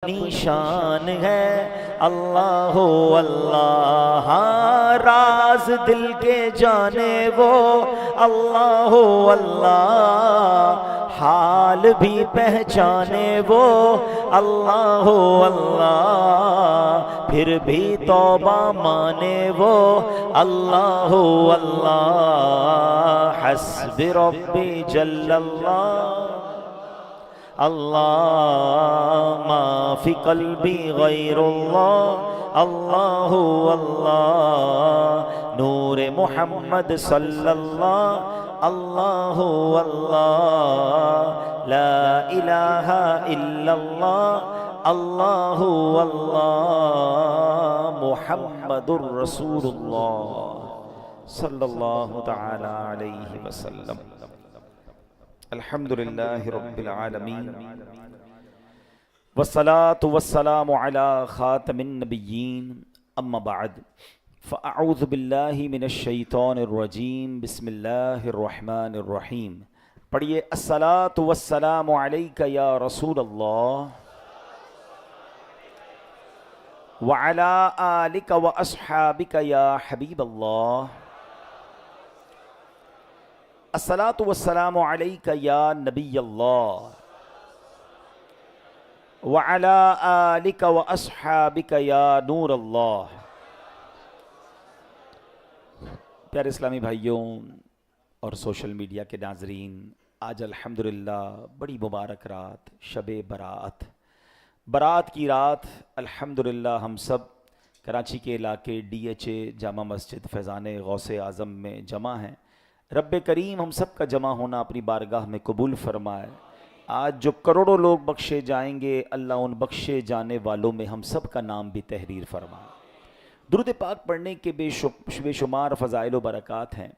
اپنی شان ہے اللہ اللہ، ہاں راز دل کے جانے وہ اللہ اللہ، حال بھی پہچانے وہ اللہ اللہ، پھر بھی توبہ مانے وہ اللہ اللہ، حسب ربی جل اللہ، اللہ ما فی قلبی غیر اللہ، اللہ اللہ، نور محمد صلی اللہ، اللہ اللہ، لا الہ الا اللہ، اللہ اللہ، محمد الرسول اللہ صلی اللہ تعالی علیہ وسلم۔ الحمدللہ رب العالمین، والصلاة والسلام علی خاتم النبیین، اما بعد فاعوذ باللہ من الشیطان الرجیم، بسم اللہ الرحمن الرحیم۔ پڑھیے، الصلاة والسلام علیک یا رسول اللہ وعلی آلک واصحابک یا حبیب اللہ، الصلاۃ والسلام علیک یا نبی اللہ وعلی آلک واصحابک یا نور اللہ۔ پیارے اسلامی بھائیوں اور سوشل میڈیا کے ناظرین، آج الحمدللہ بڑی مبارک رات، شب برات، برات کی رات الحمدللہ ہم سب کراچی کے علاقے D H A Jama Masjid فیضان غوث اعظم میں جمع ہیں۔ رب کریم ہم سب کا جمع ہونا اپنی بارگاہ میں قبول فرمائے۔ آج جو کروڑوں لوگ بخشے جائیں گے، اللہ ان بخشے جانے والوں میں ہم سب کا نام بھی تحریر فرمائے۔ درود پاک پڑھنے کے بے شمار فضائل و برکات ہیں۔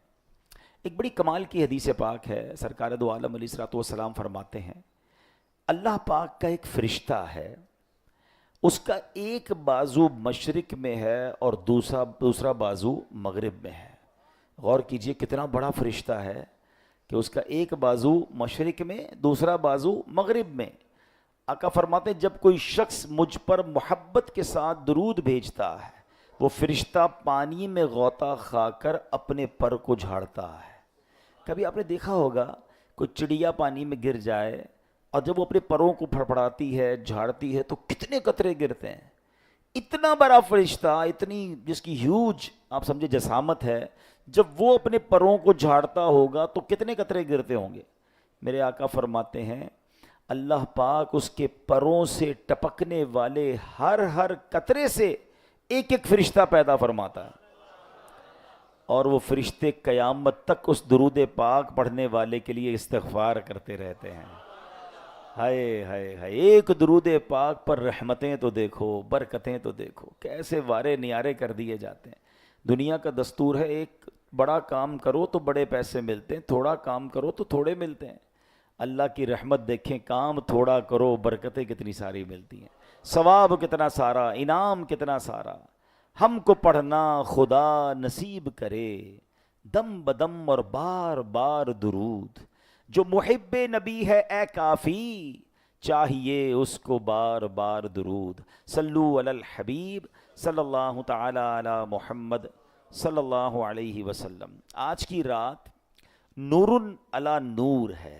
ایک بڑی کمال کی حدیث پاک ہے، سرکار دو عالم علیہ الصلوۃ والسلام فرماتے ہیں، اللہ پاک کا ایک فرشتہ ہے، اس کا ایک بازو مشرق میں ہے اور دوسرا بازو مغرب میں ہے۔ غور کیجئے کتنا بڑا فرشتہ ہے کہ اس کا ایک بازو مشرق میں، دوسرا بازو مغرب میں۔ آقا فرماتے ہیں جب کوئی شخص مجھ پر محبت کے ساتھ درود بھیجتا ہے، وہ فرشتہ پانی میں غوطہ کھا کر اپنے پر کو جھاڑتا ہے۔ کبھی آپ نے دیکھا ہوگا کوئی چڑیا پانی میں گر جائے اور جب وہ اپنے پروں کو پھڑپڑاتی ہے، جھاڑتی ہے تو کتنے قطرے گرتے ہیں۔ اتنا بڑا فرشتہ، اتنی جس کی ہیوج آپ سمجھے جسامت ہے، جب وہ اپنے پروں کو جھاڑتا ہوگا تو کتنے قطرے گرتے ہوں گے۔ میرے آقا فرماتے ہیں اللہ پاک اس کے پروں سے ٹپکنے والے ہر قطرے سے ایک ایک فرشتہ پیدا فرماتا ہے، اور وہ فرشتے قیامت تک اس درود پاک پڑھنے والے کے لیے استغفار کرتے رہتے ہیں۔ ہائے ہائے ہائے، ایک درود پاک پر رحمتیں تو دیکھو، برکتیں تو دیکھو، کیسے وارے نیارے کر دیے جاتے ہیں۔ دنیا کا دستور ہے ایک بڑا کام کرو تو بڑے پیسے ملتے ہیں، تھوڑا کام کرو تو تھوڑے ملتے ہیں۔ اللہ کی رحمت دیکھیں، کام تھوڑا کرو، برکتیں کتنی ساری ملتی ہیں، ثواب کتنا سارا، انعام کتنا سارا۔ ہم کو پڑھنا خدا نصیب کرے، دم بدم اور بار بار درود، جو محب نبی ہے اے کافی، چاہیے اس کو بار بار درود۔ صلو علی الحبیب صلی اللہ تعالی علی محمد صلی اللہ علیہ وسلم۔ آج کی رات نور علی نور ہے۔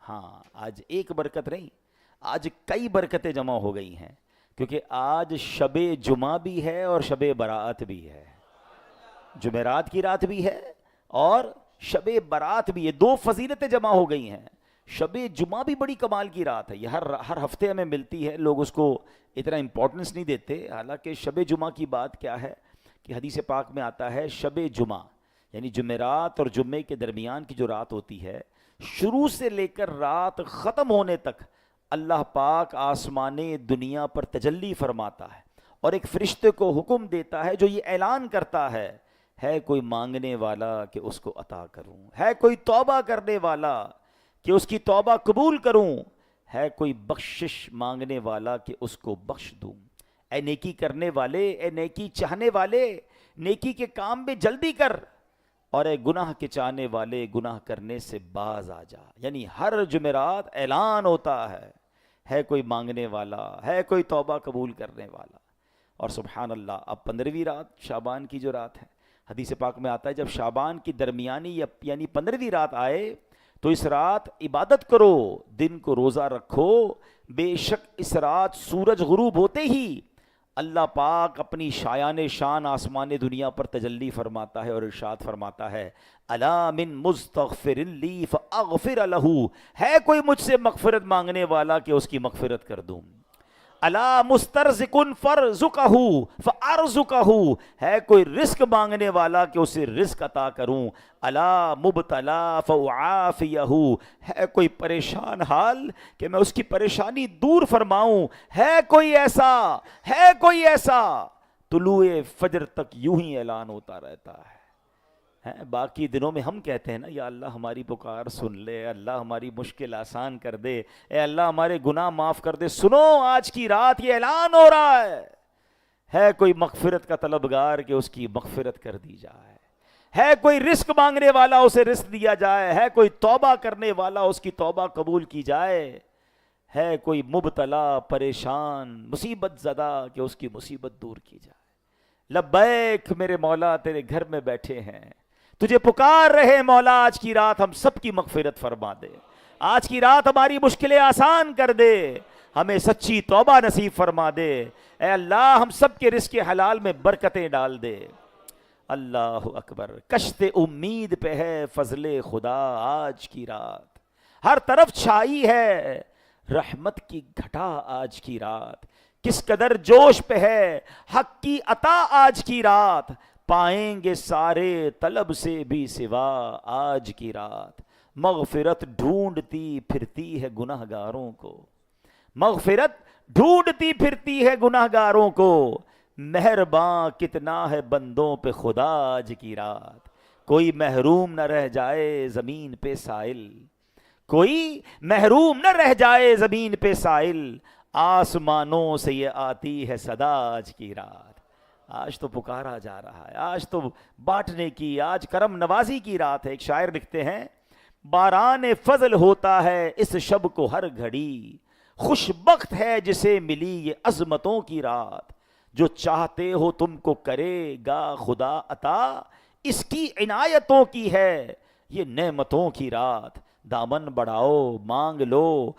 ہاں، آج ایک برکت نہیں، آج کئی برکتیں جمع ہو گئی ہیں، کیونکہ آج شب جمعہ بھی ہے اور شب برات بھی ہے، جمعرات کی رات بھی ہے اور شب برات بھی ہے، دو فضیلتیں جمع ہو گئی ہیں۔ شب جمعہ بھی بڑی کمال کی رات ہے، یہ ہر ہفتے ہمیں ملتی ہے، لوگ اس کو اتنا امپورٹنس نہیں دیتے۔ حالانکہ شب جمعہ کی بات کیا ہے کہ حدیث پاک میں آتا ہے شب جمعہ یعنی جمعرات اور جمعے کے درمیان کی جو رات ہوتی ہے، شروع سے لے کر رات ختم ہونے تک اللہ پاک آسمان دنیا پر تجلی فرماتا ہے اور ایک فرشتے کو حکم دیتا ہے جو یہ اعلان کرتا ہے کوئی مانگنے والا کہ اس کو عطا کروں، ہے کوئی توبہ کرنے والا کہ اس کی توبہ قبول کروں، ہے کوئی بخشش مانگنے والا کہ اس کو بخش دوں۔ اے نیکی کرنے والے، اے نیکی چاہنے والے، نیکی کے کام میں جلدی کر، اور اے گناہ کے چاہنے والے، گناہ کرنے سے باز آ جا۔ یعنی ہر جمعرات اعلان ہوتا ہے کوئی مانگنے والا، ہے کوئی توبہ قبول کرنے والا. اور سبحان اللہ، اب 15ویں رات شعبان کی جو رات ہے، حدیث پاک میں آتا ہے جب شعبان کی درمیانی یعنی 15ویں رات آئے تو اس رات عبادت کرو، دن کو روزہ رکھو. بے شک اس رات سورج غروب ہوتے ہی اللہ پاک اپنی شایان شان آسمان دنیا پر تجلی فرماتا ہے اور ارشاد فرماتا ہے الا من مستغفر لی فاغفر لہ، ہے کوئی مجھ سے مغفرت مانگنے والا کہ اس کی مغفرت کر دوں. الا مسترزق فرزقہ فارزقہ، ہے کوئی رزق مانگنے والا کہ اسے رزق عطا کروں. الا مبتلا فاعافیہ، ہے کوئی پریشان حال کہ میں اس کی پریشانی دور فرماؤں. ہے کوئی ایسا طلوع فجر تک یوں ہی اعلان ہوتا رہتا ہے. باقی دنوں میں ہم کہتے ہیں نا یا اللہ ہماری پکار سن لے، اللہ ہماری مشکل آسان کر دے، اے اللہ ہمارے گناہ معاف کر دے. سنو آج کی رات یہ اعلان ہو رہا ہے کوئی مغفرت کا طلبگار کہ اس کی مغفرت کر دی جائے، ہے کوئی رزق مانگنے والا اسے رزق دیا جائے، ہے کوئی توبہ کرنے والا اس کی توبہ قبول کی جائے، ہے کوئی مبتلا پریشان مصیبت زدہ کہ اس کی مصیبت دور کی جائے. لبیک میرے مولا تیرے گھر میں بیٹھے ہیں، تجھے پکار رہے مولا آج کی رات ہم سب کی مغفرت فرما دے، آج کی رات ہماری مشکلیں آسان کر دے، ہمیں سچی توبہ نصیب فرما دے. اے اللہ ہم سب کے رزق حلال میں برکتیں ڈال دے. اللہ اکبر، کشت امید پہ ہے فضل خدا آج کی رات، ہر طرف چھائی ہے رحمت کی گھٹا آج کی رات. کس قدر جوش پہ ہے حق کی عطا آج کی رات، پائیں گے سارے طلب سے بھی سوا آج کی رات. مغفرت ڈھونڈتی پھرتی ہے گناہ گاروں کو، مغفرت ڈھونڈتی پھرتی ہے گناہ گاروں کو، مہرباں کتنا ہے بندوں پہ خدا آج کی رات. کوئی محروم نہ رہ جائے زمین پہ سائل، کوئی محروم نہ رہ جائے زمین پہ سائل، آسمانوں سے یہ آتی ہے صدا آج کی رات. آج تو پکارا جا رہا ہے، آج تو بانٹنے کی، آج کرم نوازی کی رات ہے. ایک شاعر لکھتے ہیں باران فضل ہوتا ہے اس شب کو ہر گھڑی، خوش بخت ہے جسے ملی یہ عظمتوں کی رات. جو چاہتے ہو تم کو کرے گا خدا عطا، اس کی عنایتوں کی ہے یہ نعمتوں کی رات. دامن بڑھاؤ مانگ لو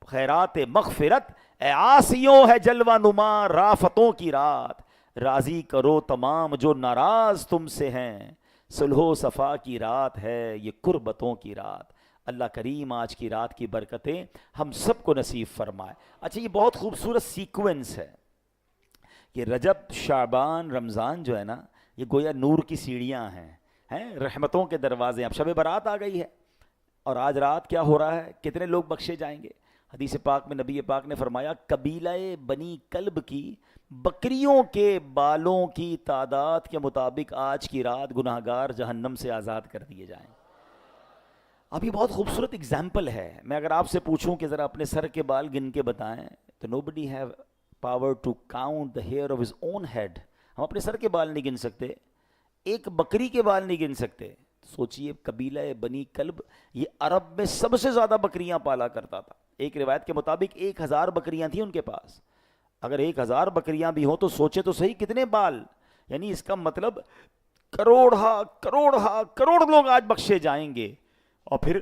خیرات مغفرت، اے عاصیوں ہے جلوہ نما رافتوں کی رات. راضی کرو تمام جو ناراض تم سے ہیں، صلح و صفا کی رات ہے یہ قربتوں کی رات. اللہ کریم آج کی رات کی برکتیں ہم سب کو نصیب فرمائے. اچھا یہ بہت خوبصورت سیکوینس ہے کہ رجب شعبان رمضان جو ہے نا یہ گویا نور کی سیڑھیاں ہیں رحمتوں کے دروازے. اب شب برات آ گئی ہے اور آج رات کیا ہو رہا ہے، کتنے لوگ بخشے جائیں گے. حدیث پاک میں نبی پاک نے فرمایا قبیلہ بنی کلب کی بکریوں کے بالوں کی تعداد کے مطابق آج کی رات گناہگار جہنم سے آزاد کر دیے جائیں. اب یہ بہت خوبصورت اگزامپل ہے. میں اگر آپ سے پوچھوں کہ ذرا اپنے سر کے بال گن کے بتائیں تو nobody have power to count the hair of his own head. ہم اپنے سر کے بال نہیں گن سکتے، ایک بکری کے بال نہیں گن سکتے. سوچئے قبیلہ بنی کلب یہ عرب میں سب سے زیادہ بکریاں پالا کرتا تھا. ایک روایت کے مطابق 1000 بکریاں تھیں ان کے پاس. اگر 1000 بکریاں بھی ہوں تو سوچے تو صحیح کتنے بال، یعنی اس کا مطلب کروڑ لوگ آج بخشے جائیں گے. اور پھر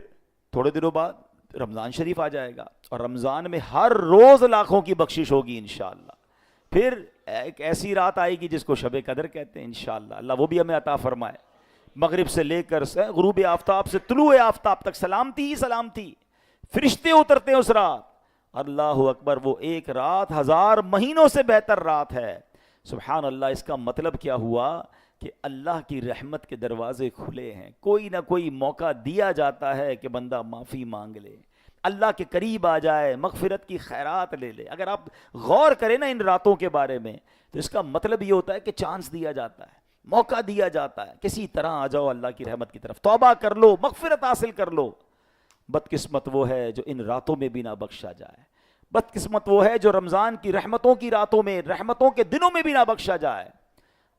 تھوڑے دنوں بعد رمضان شریف آ جائے گا اور رمضان میں ہر روز لاکھوں کی بخشش ہوگی انشاءاللہ. پھر ایک ایسی رات آئے گی جس کو شب قدر کہتے ہیں انشاءاللہ. اللہ وہ بھی ہمیں عطا فرمائے. مغرب سے لے کر غروب آفتاب سے طلوع آفتاب تک سلامتی ہی سلامتی، فرشتے اترتے ہیں اس رات. اللہ اکبر، وہ ایک رات 1000 مہینوں سے بہتر رات ہے. سبحان اللہ. اس کا مطلب کیا ہوا کہ اللہ کی رحمت کے دروازے کھلے ہیں. کوئی نہ کوئی موقع دیا جاتا ہے کہ بندہ معافی مانگ لے، اللہ کے قریب آ جائے، مغفرت کی خیرات لے لے. اگر آپ غور کریں نا ان راتوں کے بارے میں تو اس کا مطلب یہ ہوتا ہے کہ چانس دیا جاتا ہے، موقع دیا جاتا ہے. کسی طرح آ جاؤ اللہ کی رحمت کی طرف، توبہ کر لو، مغفرت حاصل کر لو. بدقسمت وہ ہے جو ان راتوں میں بھی نہ بخشا جائے. بدقسمت وہ ہے جو رمضان کی رحمتوں کی راتوں میں، رحمتوں کے دنوں میں بھی نہ بخشا جائے.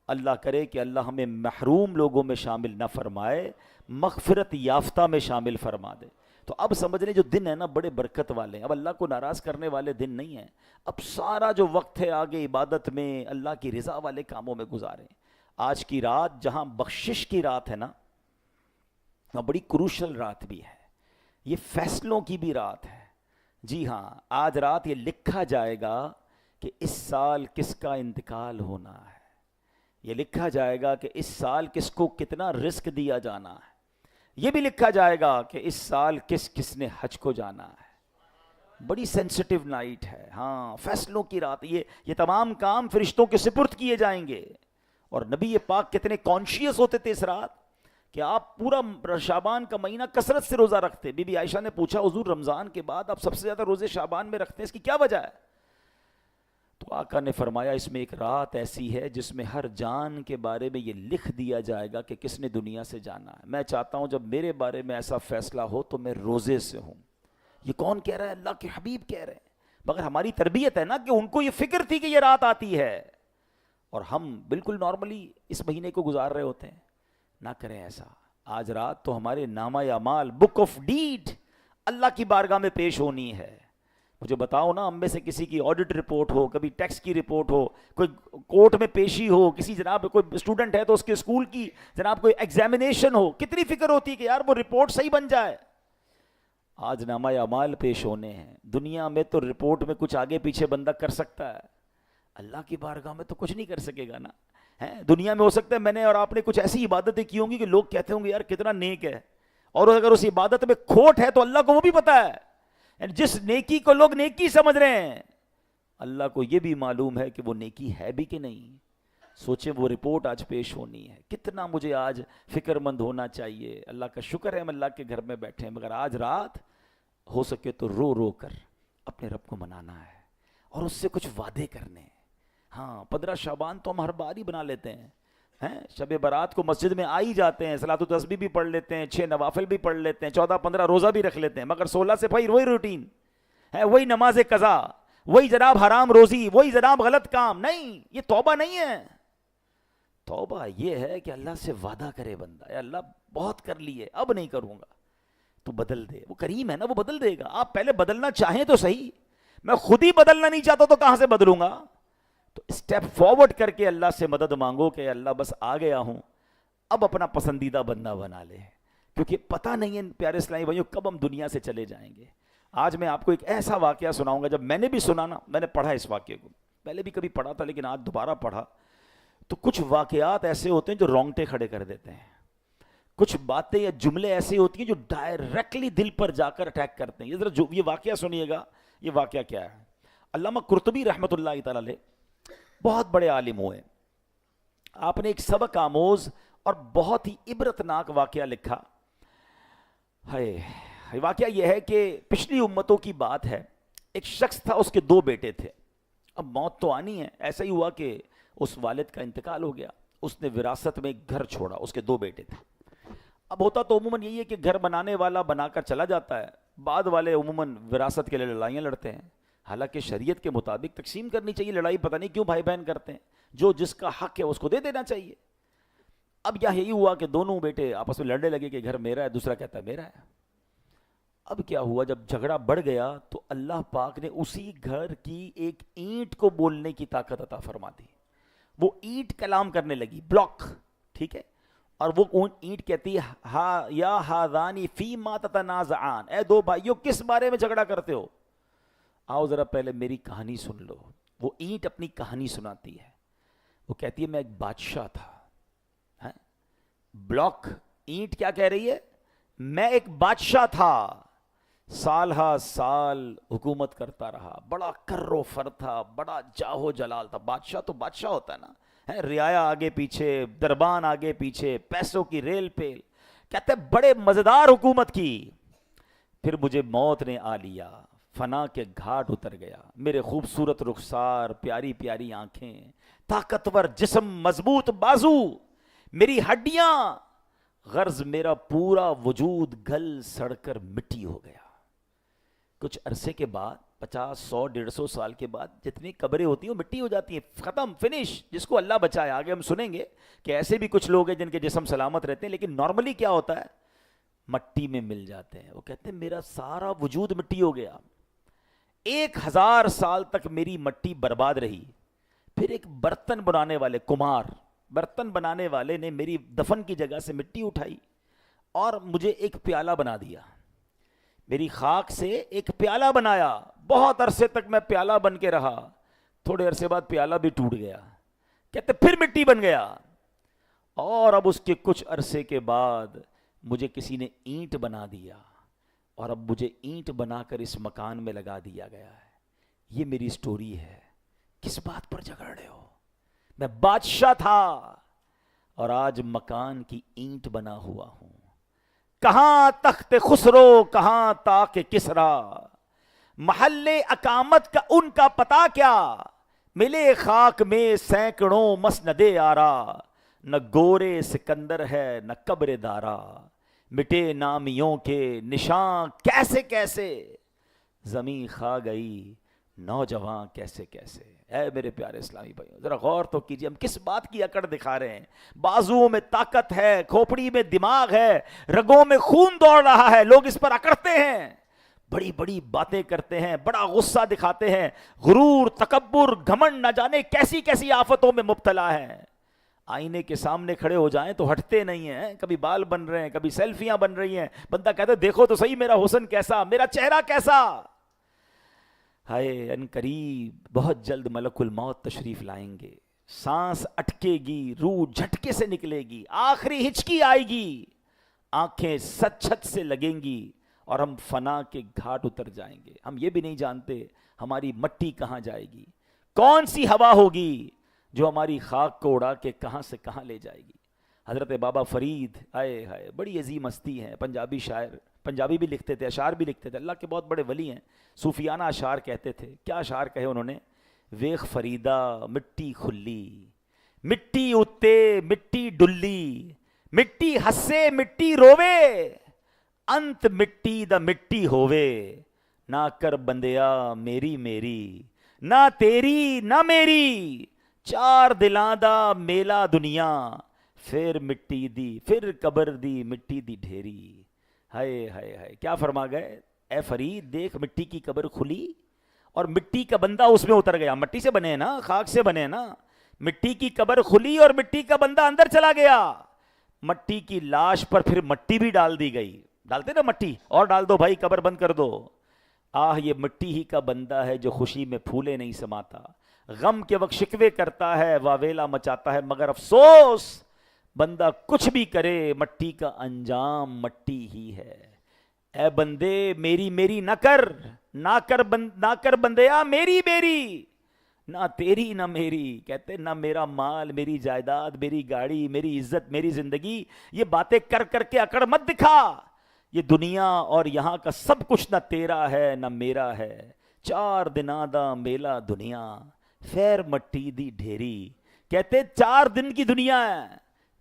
اللہ کرے کہ اللہ ہمیں محروم لوگوں میں شامل نہ فرمائے، مغفرت یافتہ میں شامل فرما دے. تو اب سمجھ لیں جو دن ہے نا بڑے برکت والے ہیں، اب اللہ کو ناراض کرنے والے دن نہیں ہیں، اب سارا جو وقت ہے آگے عبادت میں اللہ کی رضا والے کاموں میں گزاریں۔ آج کی رات جہاں بخشش کی رات ہے نا، وہاں بڑی کروشل رات بھی ہے، یہ فیصلوں کی بھی رات ہے۔ جی ہاں، آج رات یہ لکھا جائے گا کہ اس سال کس کا انتقال ہونا ہے، یہ لکھا جائے گا کہ اس سال کس کو کتنا رزق دیا جانا ہے، یہ بھی لکھا جائے گا کہ اس سال کس نے حج کو جانا ہے۔ بڑی سینسٹیو نائٹ ہے، ہاں فیصلوں کی رات، یہ تمام کام فرشتوں کے سپرد کیے جائیں گے۔ اور نبی پاک کتنے کانشیس ہوتے تھے اس رات کہ آپ پورا شعبان کا مہینہ کثرت سے روزہ رکھتے۔ بی بی عائشہ نے پوچھا حضور رمضان کے بعد آپ سب سے زیادہ روزے شعبان میں رکھتے ہیں، اس کی کیا وجہ ہے؟ تو آقا نے فرمایا اس میں ایک رات ایسی ہے جس میں ہر جان کے بارے میں یہ لکھ دیا جائے گا کہ کس نے دنیا سے جانا ہے۔ میں چاہتا ہوں جب میرے بارے میں ایسا فیصلہ ہو تو میں روزے سے ہوں۔ یہ کون کہہ رہا ہے؟ اللہ کے حبیب کہہ رہے ہیں۔ مگر ہماری تربیت ہے نا کہ ان کو یہ فکر تھی کہ یہ رات آتی ہے، اور ہم بالکل نارملی اس مہینے کو گزار رہے ہوتے ہیں۔ نہ کریں ایسا۔ آج رات تو ہمارے نامہ اعمال، بک آف ڈیڈ اللہ کی بارگاہ میں پیش ہونی ہے۔ مجھے بتاؤ نا، ہم میں سے کسی کی آڈٹ رپورٹ ہو، کبھی ٹیکس کی رپورٹ ہو، کوئی کورٹ میں پیشی ہو، کسی جناب کوئی اسٹوڈنٹ ہے تو اس کے اسکول کی جناب کوئی ایگزامینیشن ہو، کتنی فکر ہوتی ہے کہ یار وہ رپورٹ صحیح بن جائے۔ آج نامہ اعمال پیش ہونے ہیں۔ دنیا میں تو رپورٹ میں کچھ آگے پیچھے بندہ کر سکتا ہے، اللہ کی بارگاہ میں تو کچھ نہیں کر سکے گا نا۔ دنیا میں ہو سکتا ہے میں نے اور آپ نے کچھ ایسی عبادتیں کی ہوں گی کہ لوگ کہتے ہوں گے یار کتنا نیک ہے، اور اگر اس عبادت میں کھوٹ ہے تو اللہ کو وہ بھی پتا ہے۔ جس نیکی کو لوگ نیکی سمجھ رہے ہیں، اللہ کو یہ بھی معلوم ہے کہ وہ نیکی ہے بھی کہ نہیں۔ سوچیں وہ رپورٹ آج پیش ہونی ہے، کتنا مجھے آج فکر مند ہونا چاہیے۔ اللہ کا شکر ہے ہم اللہ کے گھر میں بیٹھے ہیں، مگر آج رات ہو سکے تو رو رو کر اپنے رب کو منانا ہے اور اس سے کچھ وعدے کرنے ہیں۔ ہاں 15 شعبان تو ہم ہر بار ہی بنا لیتے ہیں، شب برات کو مسجد میں آ ہی جاتے ہیں، صلاۃ التسبیح بھی پڑھ لیتے ہیں، 6 نوافل بھی پڑھ لیتے ہیں، 14-15 روزہ بھی رکھ لیتے ہیں، مگر 16 سے پھر وہی روٹین ہے، وہی نماز قضا، وہی جناب حرام روزی، وہی جناب غلط کام۔ نہیں، یہ توبہ نہیں ہے۔ توبہ یہ ہے کہ اللہ سے وعدہ کرے بندہ، اے اللہ بہت کر لیے، اب نہیں کروں گا، تو بدل دے۔ وہ کریم ہے نا، وہ بدل دے گا۔ آپ پہلے بدلنا چاہیں تو صحیح، میں خود ہی بدلنا نہیں چاہتا تو کہاں سے بدلوں گا؟ تو اسٹیپ فارورڈ کر کے اللہ سے مدد مانگو کہ اللہ بس آ گیا ہوں، اب اپنا پسندیدہ بندہ بنا لے، کیونکہ پتہ نہیں ہے پیارے اسلامی بھائیوں کب ہم دنیا سے چلے جائیں گے۔ آج میں آپ کو ایک ایسا واقعہ سناؤں گا، جب میں نے بھی سنا نا، میں نے پڑھا اس واقعے کو، پہلے بھی کبھی پڑھا تھا لیکن آج دوبارہ پڑھا، تو کچھ واقعات ایسے ہوتے ہیں جو رونگٹے کھڑے کر دیتے ہیں، کچھ باتیں یا جملے ایسے ہوتی ہیں جو ڈائریکٹلی دل پر جا کر اٹیک کرتے ہیں۔ یہ واقعہ سنیے گا، یہ واقعہ کیا ہے۔ علامہ قرطبی رحمۃ اللہ تعالی علیہ بہت بڑے عالم ہوئے، آپ نے ایک سبق آموز اور بہت ہی عبرتناک واقعہ لکھا ہے۔ واقعہ یہ ہے کہ پچھلی امتوں کی بات ہے، ایک شخص تھا، اس کے 2 بیٹے تھے۔ اب موت تو آنی ہے، ایسا ہی ہوا کہ اس والد کا انتقال ہو گیا، اس نے وراثت میں ایک گھر چھوڑا، اس کے 2 بیٹے تھے۔ اب ہوتا تو عموماً یہی ہے کہ گھر بنانے والا بنا کر چلا جاتا ہے، بعد والے عموماً وراثت کے لیے لڑائیاں لڑتے ہیں، حالانکہ شریعت کے مطابق تقسیم کرنی چاہیے، لڑائی پتہ نہیں کیوں بھائی بہن کرتے ہیں، جو جس کا حق ہے اس کو دے دینا چاہیے۔ اب یہی ہوا کہ دونوں بیٹے آپس میں لڑنے لگے کہ گھر میرا ہے، دوسرا کہتا ہے میرا ہے۔ اب کیا ہوا، جب جھگڑا بڑھ گیا تو اللہ پاک نے اسی گھر کی ایک اینٹ کو بولنے کی طاقت عطا فرما دی، وہ اینٹ کلام کرنے لگی، بلاک، ٹھیک ہے، اور وہ اینٹ کہتی ہے ہا یا ہاذانی فی ما تتنازعان، اے 2 بھائیوں کس بارے میں جھگڑا کرتے ہو؟ آؤ ذرا پہلے میری کہانی سن لو۔ وہ اینٹ اپنی کہانی سناتی ہے، وہ کہتی ہے میں ایک بادشاہ تھا۔ بلاک اینٹ کیا کہہ رہی ہے؟ میں ایک بادشاہ تھا، سال ہا سال حکومت کرتا رہا، بڑا کر و فر تھا، بڑا جاہو جلال تھا۔ بادشاہ تو بادشاہ ہوتا ہے نا، رعایا آگے پیچھے، دربان آگے پیچھے، پیسوں کی ریل پیل، کہتے بڑے مزیدار حکومت کی۔ پھر مجھے موت نے آ لیا، فنا کے گھاٹ اتر گیا، میرے خوبصورت رخسار، پیاری پیاری آنکھیں، طاقتور جسم، مضبوط بازو، میری ہڈیاں، غرض میرا پورا وجود گل سڑ کر مٹی ہو گیا۔ کچھ عرصے کے بعد 50 100 150 سال کے بعد جتنی قبریں ہوتی ہیں وہ مٹی ہو جاتی ہیں، ختم، فنش، جس کو اللہ بچائے۔ آگے ہم سنیں گے کہ ایسے بھی کچھ لوگ ہیں جن کے جسم سلامت رہتے ہیں، لیکن نارملی کیا ہوتا ہے، مٹی میں مل جاتے ہیں. وہ کہتے ہیں میرا سارا وجود مٹی ہو گیا, 1000 سال تک میری مٹی برباد رہی. پھر ایک برتن بنانے والے کمار, برتن بنانے والے نے میری دفن کی جگہ سے مٹی اٹھائی اور مجھے ایک پیالہ بنا دیا. میری خاک سے ایک پیالہ بنایا, بہت عرصے تک میں پیالہ بن کے رہا. تھوڑے عرصے بعد پیالہ بھی ٹوٹ گیا. کہتے پھر مٹی بن گیا, اور اب اس کے کچھ عرصے کے بعد مجھے کسی نے اینٹ بنا دیا, اور اب مجھے اینٹ بنا کر اس مکان میں لگا دیا گیا ہے. یہ میری سٹوری ہے. کس بات پر جھگڑ رہے ہو؟ میں بادشاہ تھا اور آج مکان کی اینٹ بنا ہوا ہوں. کہاں تخت خسرو, کہاں تاق کسرا, محل اقامت کا ان کا پتہ کیا, ملے خاک میں سینکڑوں مسند آرا, نہ گورے سکندر ہے نہ قبر دارا, مٹے نامیوں کے نشان کیسے کیسے, زمین کھا گئی نوجوان کیسے کیسے. اے میرے پیارے اسلامی بھائیوں, ذرا غور تو کیجئے, ہم کس بات کی اکڑ دکھا رہے ہیں؟ بازوؤں میں طاقت ہے, کھوپڑی میں دماغ ہے, رگوں میں خون دوڑ رہا ہے, لوگ اس پر اکڑتے ہیں, بڑی بڑی باتیں کرتے ہیں, بڑا غصہ دکھاتے ہیں, غرور, تکبر, گھمنڈ نہ جانے کیسی کیسی آفتوں میں مبتلا ہیں. آئینے کے سامنے کھڑے ہو جائیں تو ہٹتے نہیں ہیں, کبھی بال بن رہے ہیں, کبھی سیلفیاں بن رہی ہیں, بندہ کہتا ہے دیکھو تو صحیح میرا حسن کیسا, میرا چہرہ کیسا. ہائے ان قریب بہت جلد ملک الموت تشریف لائیں گے, سانس اٹکے گی, روح جھٹکے سے نکلے گی, آخری ہچکی آئے گی, آنکھیں سچ چھت سے لگیں گی, اور ہم فنا کے گھاٹ اتر جائیں گے. ہم یہ بھی نہیں جانتے ہماری مٹی کہاں جائے گی, کون سی ہوا ہوگی جو ہماری خاک کو اڑا کے کہاں سے کہاں لے جائے گی. حضرت بابا فرید, آئے ہائے بڑی عظیم ہستی ہیں, پنجابی شاعر, پنجابی بھی لکھتے تھے, اشعار بھی لکھتے تھے, اللہ کے بہت بڑے ولی ہیں, صوفیانہ اشعار کہتے تھے. کیا اشعار کہے انہوں نے؟ ویخ فریدا مٹی کھلی, مٹی اتے مٹی ڈلی, مٹی ہسے مٹی روے, انت مٹی دا مٹی ہووے, نہ کر بندیا میری میری, نہ تیری نہ میری, چار دلاں دا میلا دنیا, پھر مٹی دی پھر قبر دی مٹی دی ڈھیری. ہائے ہائے ہائے, کیا فرما گئے؟ اے فرید دیکھ مٹی کی قبر کھلی اور مٹی کا بندہ اس میں اتر گیا. مٹی سے بنے نا, خاک سے بنے نا, مٹی کی قبر کھلی اور مٹی کا بندہ اندر چلا گیا. مٹی کی لاش پر پھر مٹی بھی ڈال دی گئی, ڈالتے نا مٹی, اور ڈال دو بھائی قبر بند کر دو. آہ یہ مٹی ہی کا بندہ ہے جو خوشی میں پھولے نہیں سماتا, غم کے وقت شکوے کرتا ہے, واویلا مچاتا ہے, مگر افسوس بندہ کچھ بھی کرے مٹی کا انجام مٹی ہی ہے. اے بندے میری میری نہ کر, نہ کر بندیا میری میری, نہ تیری نہ میری. کہتے نہ میرا مال, میری جائیداد, میری گاڑی, میری عزت, میری زندگی, یہ باتیں کر کر کے اکڑ مت دکھا. یہ دنیا اور یہاں کا سب کچھ نہ تیرا ہے نہ میرا ہے, چار دناں دا میلا دنیا, پھر مٹی دی ڈھیری. کہتے 4 دن کی دنیا ہے,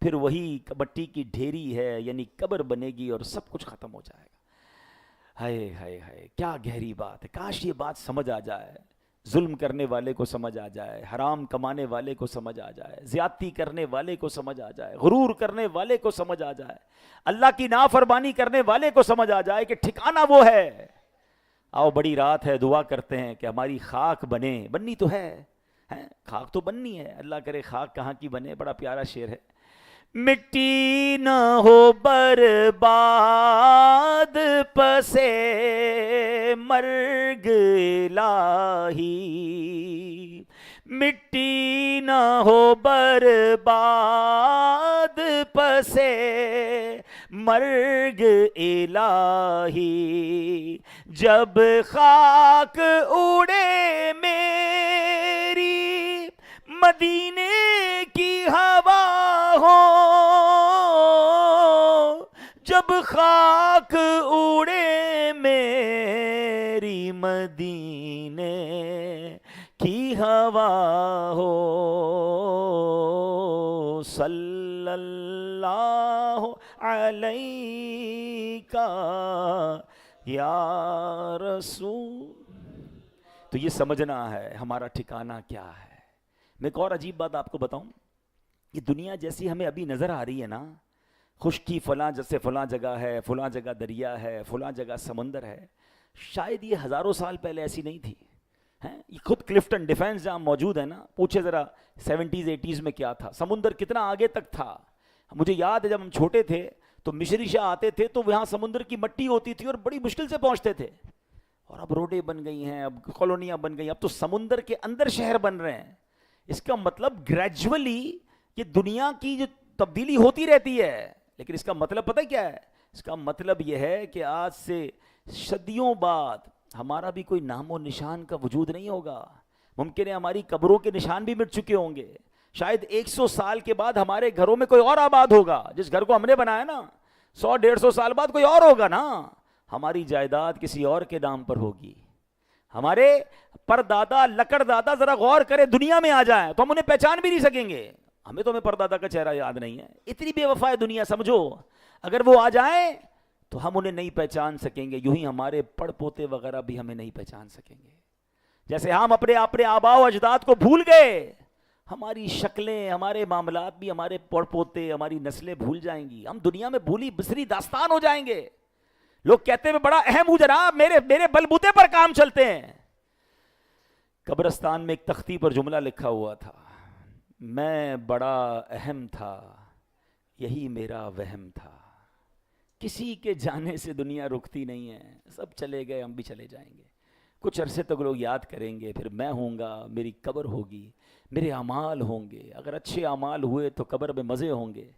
پھر وہی مٹی کی ڈھیری ہے, یعنی قبر بنے گی اور سب کچھ ختم ہو جائے گا. ہائے ہائے ہائے, کیا گہری بات ہے, کاش یہ بات سمجھ آ جائے, ظلم کرنے والے کو سمجھ آ جائے, حرام کمانے والے کو سمجھ آ جائے, زیادتی کرنے والے کو سمجھ آ جائے, غرور کرنے والے کو سمجھ آ جائے, اللہ کی نافرمانی کرنے والے کو سمجھ آ جائے کہ ٹھکانہ وہ ہے. آؤ بڑی رات ہے, دعا کرتے ہیں کہ ہماری خاک بنے, بننی تو ہے, خاک تو بننی ہے, اللہ کرے خاک کہاں کی بنے. بڑا پیارا شعر ہے, مٹی نہ ہو برباد پسے مرگ الہی, مٹی نہ ہو برباد پسے مرگ الہی, جب خاک اڑے میری مدینے کی ہوا ہو, جب خاک اڑے میری مدینے کی ہوا ہو, صلی اللہ علیہ یا رسول. تو یہ سمجھنا ہے ہمارا ٹھکانہ کیا ہے. میں ایک اور عجیب بات آپ کو بتاؤں, یہ دنیا جیسی ہمیں ابھی نظر آ رہی ہے نا, خشکی فلاں جیسے فلاں جگہ ہے، فلاں جگہ دریا ہے، فلاں جگہ سمندر ہے، شاید یہ ہزاروں سال پہلے ایسی نہیں تھی. ہیں یہ خود کلفٹن ڈیفینس جہاں موجود ہے نا، پوچھے ذرا 70s 80s میں کیا تھا، سمندر کتنا آگے تک تھا. مجھے یاد ہے جب ہم چھوٹے تھے تو مشری شاہ آتے تھے تو وہاں سمندر کی مٹی ہوتی تھی اور بڑی مشکل سے پہنچتے تھے. اور اب روڈیں بن گئی ہیں، اب کالونیاں بن گئی، اب تو سمندر کے اندر شہر بن رہے ہیں. اس کا مطلب گریجولی یہ دنیا کی جو تبدیلی ہوتی رہتی ہے. لیکن اس کا مطلب پتہ کیا ہے؟ اس کا مطلب یہ ہے کہ آج سے صدیوں بعد ہمارا بھی کوئی نام و نشان کا وجود نہیں ہوگا. ممکن ہے ہماری قبروں کے نشان بھی مٹ چکے ہوں گے. شاید 100 سال کے بعد ہمارے گھروں میں کوئی اور آباد ہوگا. جس گھر کو ہم نے بنایا نا 100 150 سال بعد کوئی اور ہوگا نا. ہماری جائیداد کسی اور کے نام پر ہوگی. ہمارے پردادا لکڑ دادا ذرا غور کرے دنیا میں آ جائیں تو ہم انہیں پہچان بھی نہیں سکیں گے. ہمیں تو ہمیں پردادا کا چہرہ یاد نہیں ہے. اتنی بے وفا ہے دنیا سمجھو. اگر وہ آ جائیں تو ہم انہیں نہیں پہچان سکیں گے. یوں ہی ہمارے پڑ پوتے وغیرہ بھی ہمیں نہیں پہچان سکیں گے. جیسے ہم اپنے آبا و اجداد کو بھول گئے، ہماری شکلیں، ہمارے معاملات بھی ہمارے پڑ پوتے، ہماری نسلیں بھول جائیں گی. ہم دنیا میں بھولی بسری داستان ہو جائیں گے. لوگ کہتے ہیں بڑا اہم ہوں جناب، میرے بلبوتے پر کام چلتے ہیں. قبرستان میں ایک تختی پر جملہ لکھا ہوا تھا، میں بڑا اہم تھا، یہی میرا وہم تھا. کسی کے جانے سے دنیا رکتی نہیں ہے. سب چلے گئے، ہم بھی چلے جائیں گے. کچھ عرصے تک لوگ یاد کریں گے، پھر میں ہوں گا، میری قبر ہوگی، میرے اعمال ہوں گے. اگر اچھے اعمال ہوئے تو قبر میں مزے ہوں گے.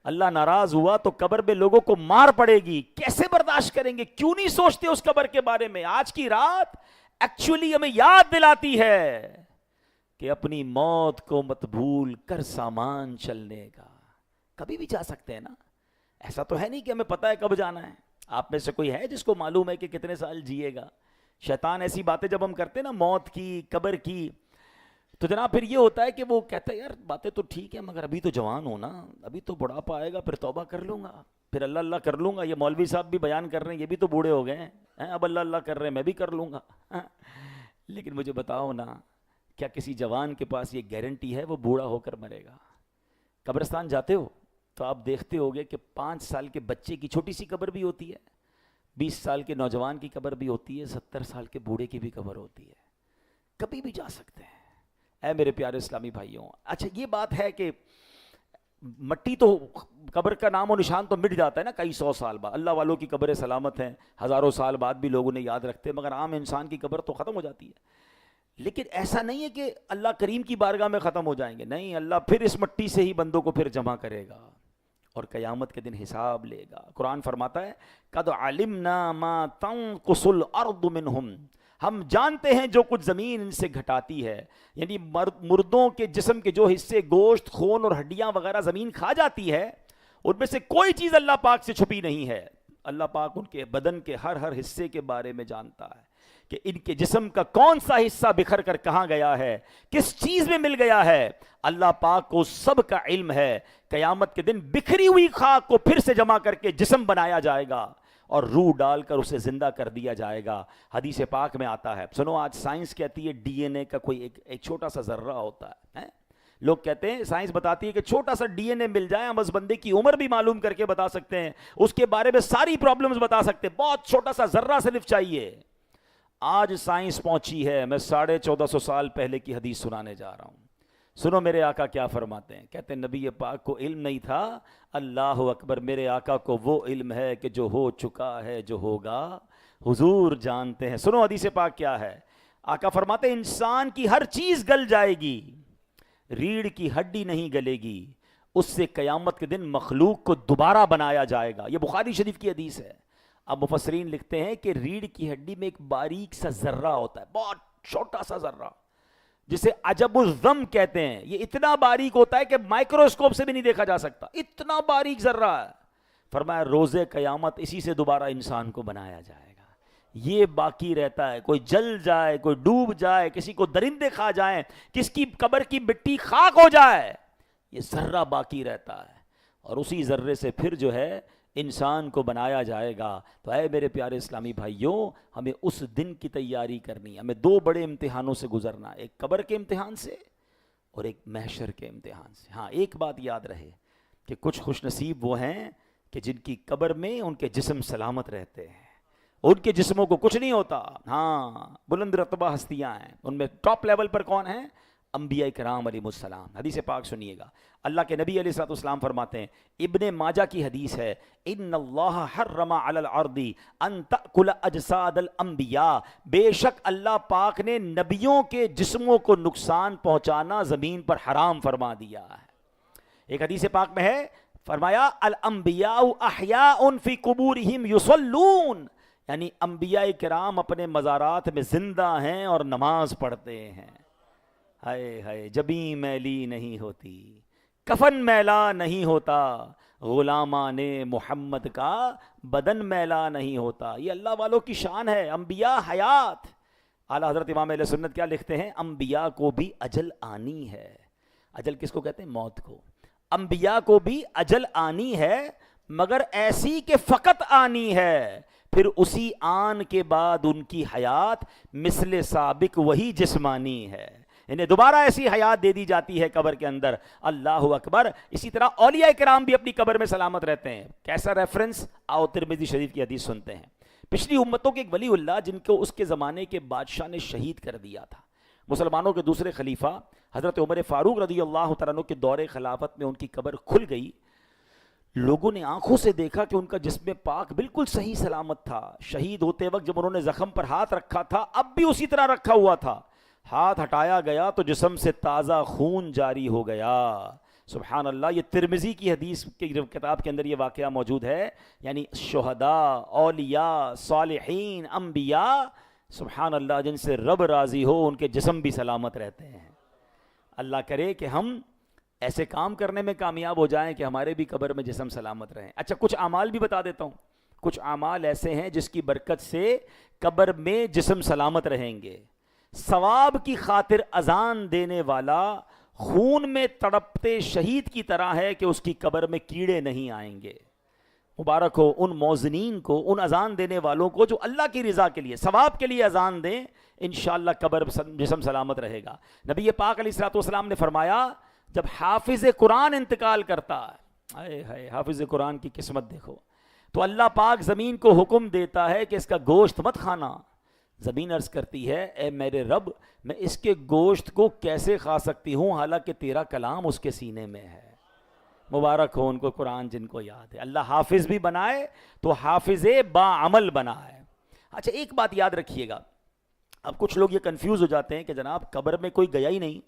اللہ ناراض ہوا تو قبر میں لوگوں کو مار پڑے گی. کیسے برداشت کریں گے؟ کیوں نہیں سوچتے اس قبر کے بارے میں؟ آج کی رات ایکچولی ہمیں یاد دلاتی ہے کہ اپنی موت کو مت بھول کر سامان چلنے کا. کبھی بھی جا سکتے ہیں نا. ایسا تو ہے نہیں کہ ہمیں پتہ ہے کب جانا ہے. آپ میں سے کوئی ہے جس کو معلوم ہے کہ کتنے سال جیے گا؟ شیطان ایسی باتیں جب ہم کرتے ہیں نا موت کی، قبر کی، تو جناب پھر یہ ہوتا ہے کہ وہ کہتا ہے یار باتیں تو ٹھیک ہے مگر ابھی تو جوان ہو نا، ابھی تو بڑھاپا آئے گا پھر توبہ کر لوں گا، پھر اللہ اللہ کر لوں گا. یہ مولوی صاحب بھی بیان کر رہے ہیں، یہ بھی تو بوڑھے ہو گئے ہیں، اب اللہ اللہ کر رہے ہیں، میں بھی کر لوں گا. لیکن مجھے بتاؤ نا، کیا کسی جوان کے پاس یہ گارنٹی ہے وہ بوڑھا ہو کر مرے گا؟ قبرستان جاتے ہو تو آپ دیکھتے ہوگے کہ 5 سال کے بچے کی چھوٹی سی قبر بھی ہوتی ہے، 20 سال کے نوجوان کی قبر بھی ہوتی ہے، 70 سال کے بوڑھے کی بھی قبر ہوتی ہے. کبھی بھی جا سکتے ہیں. اے میرے پیارے اسلامی بھائیوں، اچھا یہ بات ہے کہ مٹی تو قبر کا نام و نشان تو مٹ جاتا ہے نا کئی 100 سال بعد. اللہ والوں کی قبریں سلامت ہیں، ہزاروں سال بعد بھی لوگ انہیں یاد رکھتے ہیں، مگر عام انسان کی قبر تو ختم ہو جاتی ہے. لیکن ایسا نہیں ہے کہ اللہ کریم کی بارگاہ میں ختم ہو جائیں گے. نہیں، اللہ پھر اس مٹی سے ہی بندوں کو پھر جمع کرے گا اور قیامت کے دن حساب لے گا. قرآن فرماتا ہے قد علمنا ما تنقص الارض منہم، ہم جانتے ہیں جو کچھ زمین ان سے گھٹاتی ہے. یعنی مردوں کے جسم کے جو حصے گوشت، خون اور ہڈیاں وغیرہ زمین کھا جاتی ہے، ان میں سے کوئی چیز اللہ پاک سے چھپی نہیں ہے. اللہ پاک ان کے بدن کے ہر حصے کے بارے میں جانتا ہے کہ ان کے جسم کا کون سا حصہ بکھر کر کہاں گیا ہے، کس چیز میں مل گیا ہے. اللہ پاک کو سب کا علم ہے. قیامت کے دن بکھری ہوئی خاک کو پھر سے جمع کر کے جسم بنایا جائے گا اور روح ڈال کر اسے زندہ کر دیا جائے گا. حدیث پاک میں آتا ہے، سنو آج سائنس کہتی ہے ڈی این اے کا کوئی ایک چھوٹا سا ذرہ ہوتا ہے. لوگ کہتے ہیں، سائنس بتاتی ہے کہ چھوٹا سا ڈی این اے مل جائے ہم اس بندے کی عمر بھی معلوم کر کے بتا سکتے ہیں، اس کے بارے میں ساری پرابلمز بتا سکتے ہیں. بہت چھوٹا سا ذرہ صرف چاہیے. آج سائنس پہنچی ہے. میں 1450 سال پہلے کی حدیث سنانے جا رہا ہوں. سنو میرے آقا کیا فرماتے ہیں. کہتے ہیں نبی پاک کو علم نہیں تھا. اللہ اکبر، میرے آقا کو وہ علم ہے کہ جو ہو چکا ہے، جو ہوگا حضور جانتے ہیں. سنو حدیث پاک کیا ہے. آقا فرماتے ہیں انسان کی ہر چیز گل جائے گی، ریڑھ کی ہڈی نہیں گلے گی. اس سے قیامت کے دن مخلوق کو دوبارہ بنایا جائے گا. یہ بخاری شریف کی حدیث ہے. اب مفسرین لکھتے ہیں کہ ریڑھ کی ہڈی میں ایک باریک سا ذرہ ہوتا ہے، بہت چھوٹا سا ذرہ، جسے عجب الضم کہتے ہیں. یہ اتنا باریک ہوتا ہے کہ مائکروسکوپ سے بھی نہیں دیکھا جا سکتا، اتنا باریک ذرہ ہے. فرمایا روز قیامت اسی سے دوبارہ انسان کو بنایا جائے گا. یہ باقی رہتا ہے. کوئی جل جائے، کوئی ڈوب جائے، کسی کو درندے کھا جائیں، کس کی قبر کی مٹی خاک ہو جائے، یہ ذرہ باقی رہتا ہے اور اسی ذرے سے پھر جو ہے انسان کو بنایا جائے گا. تو اے میرے پیارے اسلامی بھائیوں، ہمیں اس دن کی تیاری کرنی ہے. ہمیں 2 بڑے امتحانوں سے گزرنا ہے، ایک قبر کے امتحان سے اور ایک محشر کے امتحان سے. ہاں ایک بات یاد رہے، کہ کچھ خوش نصیب وہ ہیں کہ جن کی قبر میں ان کے جسم سلامت رہتے ہیں، ان کے جسموں کو کچھ نہیں ہوتا. ہاں، بلند رتبہ ہستیاں ہیں، ان میں ٹاپ لیول پر کون ہیں؟ انبیاء کرام علیہ السلام. حدیث پاک سنیے گا، اللہ کے نبی علیہ الصلوۃ والسلام فرماتے ہیں، ابن ماجہ کی حدیث ہے، ان اللہ حرم علی الارض ان تأکل اجساد الانبیاء، بے شک اللہ پاک نے نبیوں کے جسموں کو نقصان پہنچانا زمین پر حرام فرما دیا ہے. ایک حدیث پاک میں ہے، فرمایا الانبیاء احیاء فی قبورہم یصلون، یعنی انبیاء کرام اپنے مزارات میں زندہ ہیں اور نماز پڑھتے ہیں. ہائے ہائے، جبیں میلی نہیں ہوتی، کفن میلا نہیں ہوتا، غلامان محمد کا بدن میلا نہیں ہوتا. یہ اللہ والوں کی شان ہے. انبیاء حیات. اعلیٰ حضرت امام اہل سنت کیا لکھتے ہیں؟ انبیاء کو بھی اجل آنی ہے. اجل کس کو کہتے ہیں؟ موت کو. انبیاء کو بھی اجل آنی ہے، مگر ایسی کہ فقط آنی ہے، پھر اسی آن کے بعد ان کی حیات مثل سابق وہی جسمانی ہے، انہیں دوبارہ ایسی حیات دے دی جاتی ہے قبر کے اندر. اللہ اکبر. اسی طرح اولیاء کرام بھی اپنی قبر میں سلامت رہتے ہیں. کیسا ریفرنس؟ آؤ ترمذی شریف کی حدیث سنتے ہیں. پچھلی امتوں کے ایک ولی اللہ جن کو اس کے زمانے کے بادشاہ نے شہید کر دیا تھا، مسلمانوں کے دوسرے خلیفہ حضرت عمر فاروق رضی اللہ تعالیٰ عنہ کے دور خلافت میں ان کی قبر کھل گئی. لوگوں نے آنکھوں سے دیکھا کہ ان کا جسم پاک بالکل صحیح سلامت تھا. شہید ہوتے وقت جب انہوں نے زخم پر ہاتھ رکھا تھا اب بھی اسی طرح رکھا ہوا تھا. ہاتھ ہٹایا گیا تو جسم سے تازہ خون جاری ہو گیا. سبحان اللہ. یہ ترمذی کی حدیث کی کتاب کے اندر یہ واقعہ موجود ہے. یعنی شہداء، اولیاء، صالحین، انبیاء، سبحان اللہ، جن سے رب راضی ہو ان کے جسم بھی سلامت رہتے ہیں. اللہ کرے کہ ہم ایسے کام کرنے میں کامیاب ہو جائیں کہ ہمارے بھی قبر میں جسم سلامت رہیں. اچھا، کچھ اعمال بھی بتا دیتا ہوں. کچھ اعمال ایسے ہیں جس کی برکت سے قبر میں جسم سلامت رہیں گے. ثواب کی خاطر اذان دینے والا خون میں تڑپتے شہید کی طرح ہے کہ اس کی قبر میں کیڑے نہیں آئیں گے. مبارک ہو ان موذنین کو، ان اذان دینے والوں کو جو اللہ کی رضا کے لیے، ثواب کے لیے اذان دیں. انشاءاللہ قبر جسم سلامت رہے گا. نبی پاک علیہ الصلوۃ والسلام نے فرمایا، جب حافظ قرآن انتقال کرتا ہے، ہائے ہائے حافظ قرآن کی قسمت دیکھو، تو اللہ پاک زمین کو حکم دیتا ہے کہ اس کا گوشت مت کھانا. زمین عرض کرتی ہے، اے میرے رب، میں اس کے گوشت کو کیسے کھا سکتی ہوں حالانکہ تیرا کلام اس کے سینے میں ہے. مبارک ہو ان کو قرآن جن کو یاد ہے. اللہ حافظ بھی بنائے تو حافظ با عمل بنائے. اچھا، ایک بات یاد رکھیے گا. اب کچھ لوگ یہ کنفیوز ہو جاتے ہیں کہ جناب قبر میں کوئی گیا ہی نہیں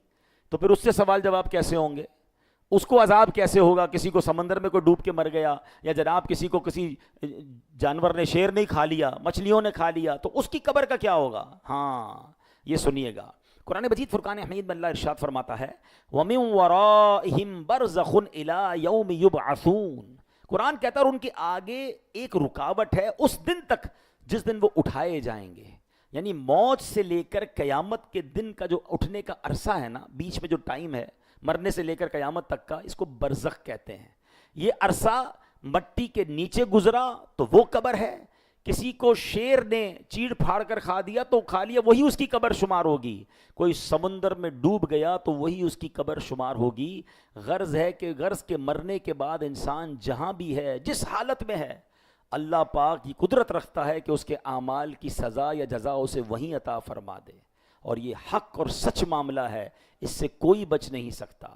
تو پھر اس سے سوال جواب کیسے ہوں گے، اس کو عذاب کیسے ہوگا؟ کسی کو سمندر میں کوئی ڈوب کے مر گیا، یا جناب کسی کو کسی جانور نے، شیر نے کھا لیا، مچھلیوں نے کھا لیا، تو اس کی قبر کا کیا ہوگا؟ ہاں، یہ سنیے گا. قرآن مجید فرقان حمید میں اللہ ارشاد فرماتا ہے، وَمِن وَرَائِهِمْ بَرْزَخٌ إِلَىٰ يَوْمِ يُبْعَثُونَ. قرآن کہتا ہے ان کے آگے ایک رکاوٹ ہے اس دن تک جس دن وہ اٹھائے جائیں گے. یعنی موت سے لے کر قیامت کے دن کا جو اٹھنے کا عرصہ ہے نا، بیچ میں جو ٹائم ہے مرنے سے لے کر قیامت تک کا، اس کو برزخ کہتے ہیں. یہ عرصہ مٹی کے نیچے گزرا تو وہ قبر ہے. کسی کو شیر نے چیڑ پھاڑ کر کھا دیا تو کھا لیا، وہی اس کی قبر شمار ہوگی. کوئی سمندر میں ڈوب گیا تو وہی اس کی قبر شمار ہوگی. غرض ہے کہ غرض کے مرنے کے بعد انسان جہاں بھی ہے، جس حالت میں ہے، اللہ پاک یہ قدرت رکھتا ہے کہ اس کے اعمال کی سزا یا جزا اسے وہیں عطا فرما دے. اور یہ حق اور سچ معاملہ ہے، اس سے کوئی بچ نہیں سکتا.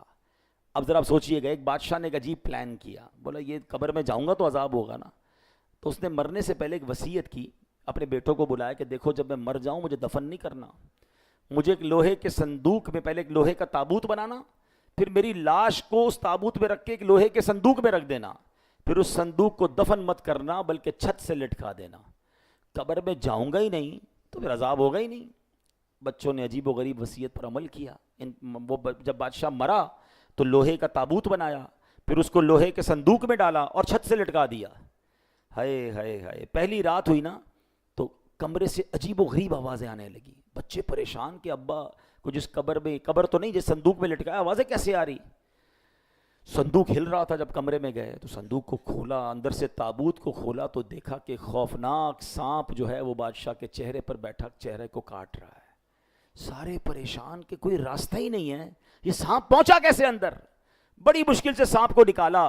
اب ذرا سوچئے گا، ایک بادشاہ نے ایک عجیب پلان کیا، بولا یہ قبر میں جاؤں گا تو عذاب ہوگا نا. تو اس نے مرنے سے پہلے ایک وصیت کی، اپنے بیٹوں کو بلایا کہ دیکھو جب میں مر جاؤں مجھے دفن نہیں کرنا، مجھے ایک لوہے کے صندوق میں، پہلے ایک لوہے کا تابوت بنانا، پھر میری لاش کو اس تابوت میں رکھ کے ایک لوہے کے صندوق میں رکھ دینا، پھر اس صندوق کو دفن مت کرنا بلکہ چھت سے لٹکا دینا. قبر میں جاؤں گا ہی نہیں تو پھر عذاب ہوگا ہی نہیں. بچوں نے عجیب و غریب وصیت پر عمل کیا. وہ جب بادشاہ مرا تو لوہے کا تابوت بنایا، پھر اس کو لوہے کے صندوق میں ڈالا اور چھت سے لٹکا دیا. ہائے ہائے ہائے، پہلی رات ہوئی نا تو کمرے سے عجیب و غریب آوازیں آنے لگی. بچے پریشان کہ ابا کو جس قبر میں، قبر تو نہیں جس صندوق میں لٹکایا، آوازیں کیسے آ رہی؟ صندوق ہل رہا تھا. جب کمرے میں گئے تو صندوق کو کھولا، اندر سے تابوت کو کھولا تو دیکھا کہ خوفناک سانپ جو ہے وہ بادشاہ کے چہرے پر بیٹھا چہرے کو کاٹ رہا ہے. سارے پریشان کہ کوئی راستہ ہی نہیں ہے، یہ سانپ پہنچا کیسے اندر؟ بڑی مشکل سے سانپ کو نکالا.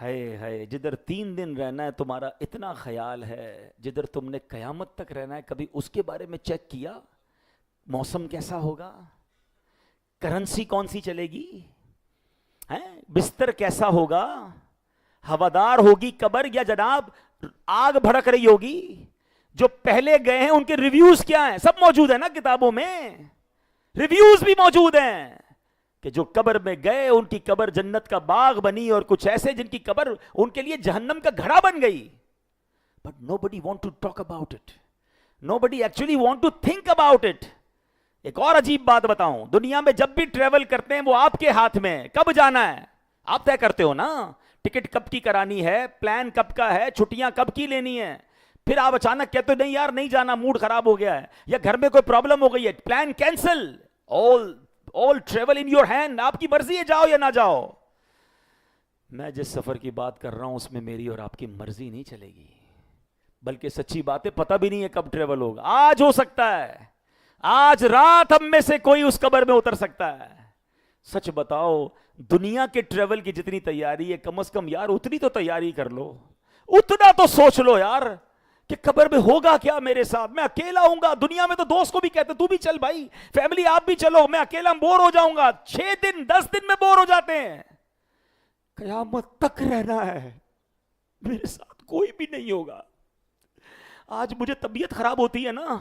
ہائے ہائے، جدھر 3 دن رہنا ہے تمہارا اتنا خیال ہے، جدھر تم نے قیامت تک رہنا ہے کبھی اس کے بارے میں چیک کیا؟ موسم کیسا ہوگا، کرنسی کون سی چلے گی، بستر کیسا ہوگا، ہوادار ہوگی قبر یا جناب آگ بھڑک رہی ہوگی؟ جو پہلے گئے ہیں ان کے ریویوز کیا ہیں؟ سب موجود ہیں نا کتابوں میں، ریویوز بھی موجود ہیں کہ جو قبر میں گئے ان کی قبر جنت کا باغ بنی، اور کچھ ایسے جن کی قبر ان کے لیے جہنم کا گھڑا بن گئی. But nobody want to talk about it, nobody actually want to think about it. ایک اور عجیب بات بتاؤں، دنیا میں جب بھی ٹریول کرتے ہیں وہ آپ کے ہاتھ میں، کب جانا ہے آپ طے کرتے ہو نا، ٹکٹ کب کی کرانی ہے، پلان کب کا ہے، چھٹیاں کب کی لینی ہے. پھر آپ اچانک کہتے ہو نہیں یار نہیں جانا، موڈ خراب ہو گیا ہے یا گھر میں کوئی پرابلم ہو گئی ہے، plan cancel. all travel in your hand، آپ کی مرضی ہے جاؤ یا نہ جاؤ. میں جس سفر کی بات کر رہا ہوں اس میں میری اور آپ کی مرضی نہیں چلے گی، بلکہ سچی بات ہے پتہ بھی نہیں ہے کب ٹریول ہوگا. آج ہو سکتا ہے، آج رات ہم میں سے کوئی اس قبر میں اتر سکتا ہے. سچ بتاؤ دنیا کے ٹریول کی جتنی تیاری ہے کم از کم یار اتنی تو تیاری کر لو، اتنا تو سوچ لو یار کہ قبر میں ہوگا کیا میرے ساتھ. میں اکیلا ہوں گا، دنیا میں تو دوست کو بھی کہتے تو بھی چل بھائی، فیملی آپ بھی چلو، میں اکیلا بور ہو جاؤں گا. 6 دن 10 دن میں بور ہو جاتے ہیں، قیامت تک رہنا ہے، میرے ساتھ کوئی بھی نہیں ہوگا. آج مجھے طبیعت خراب ہوتی ہے نا،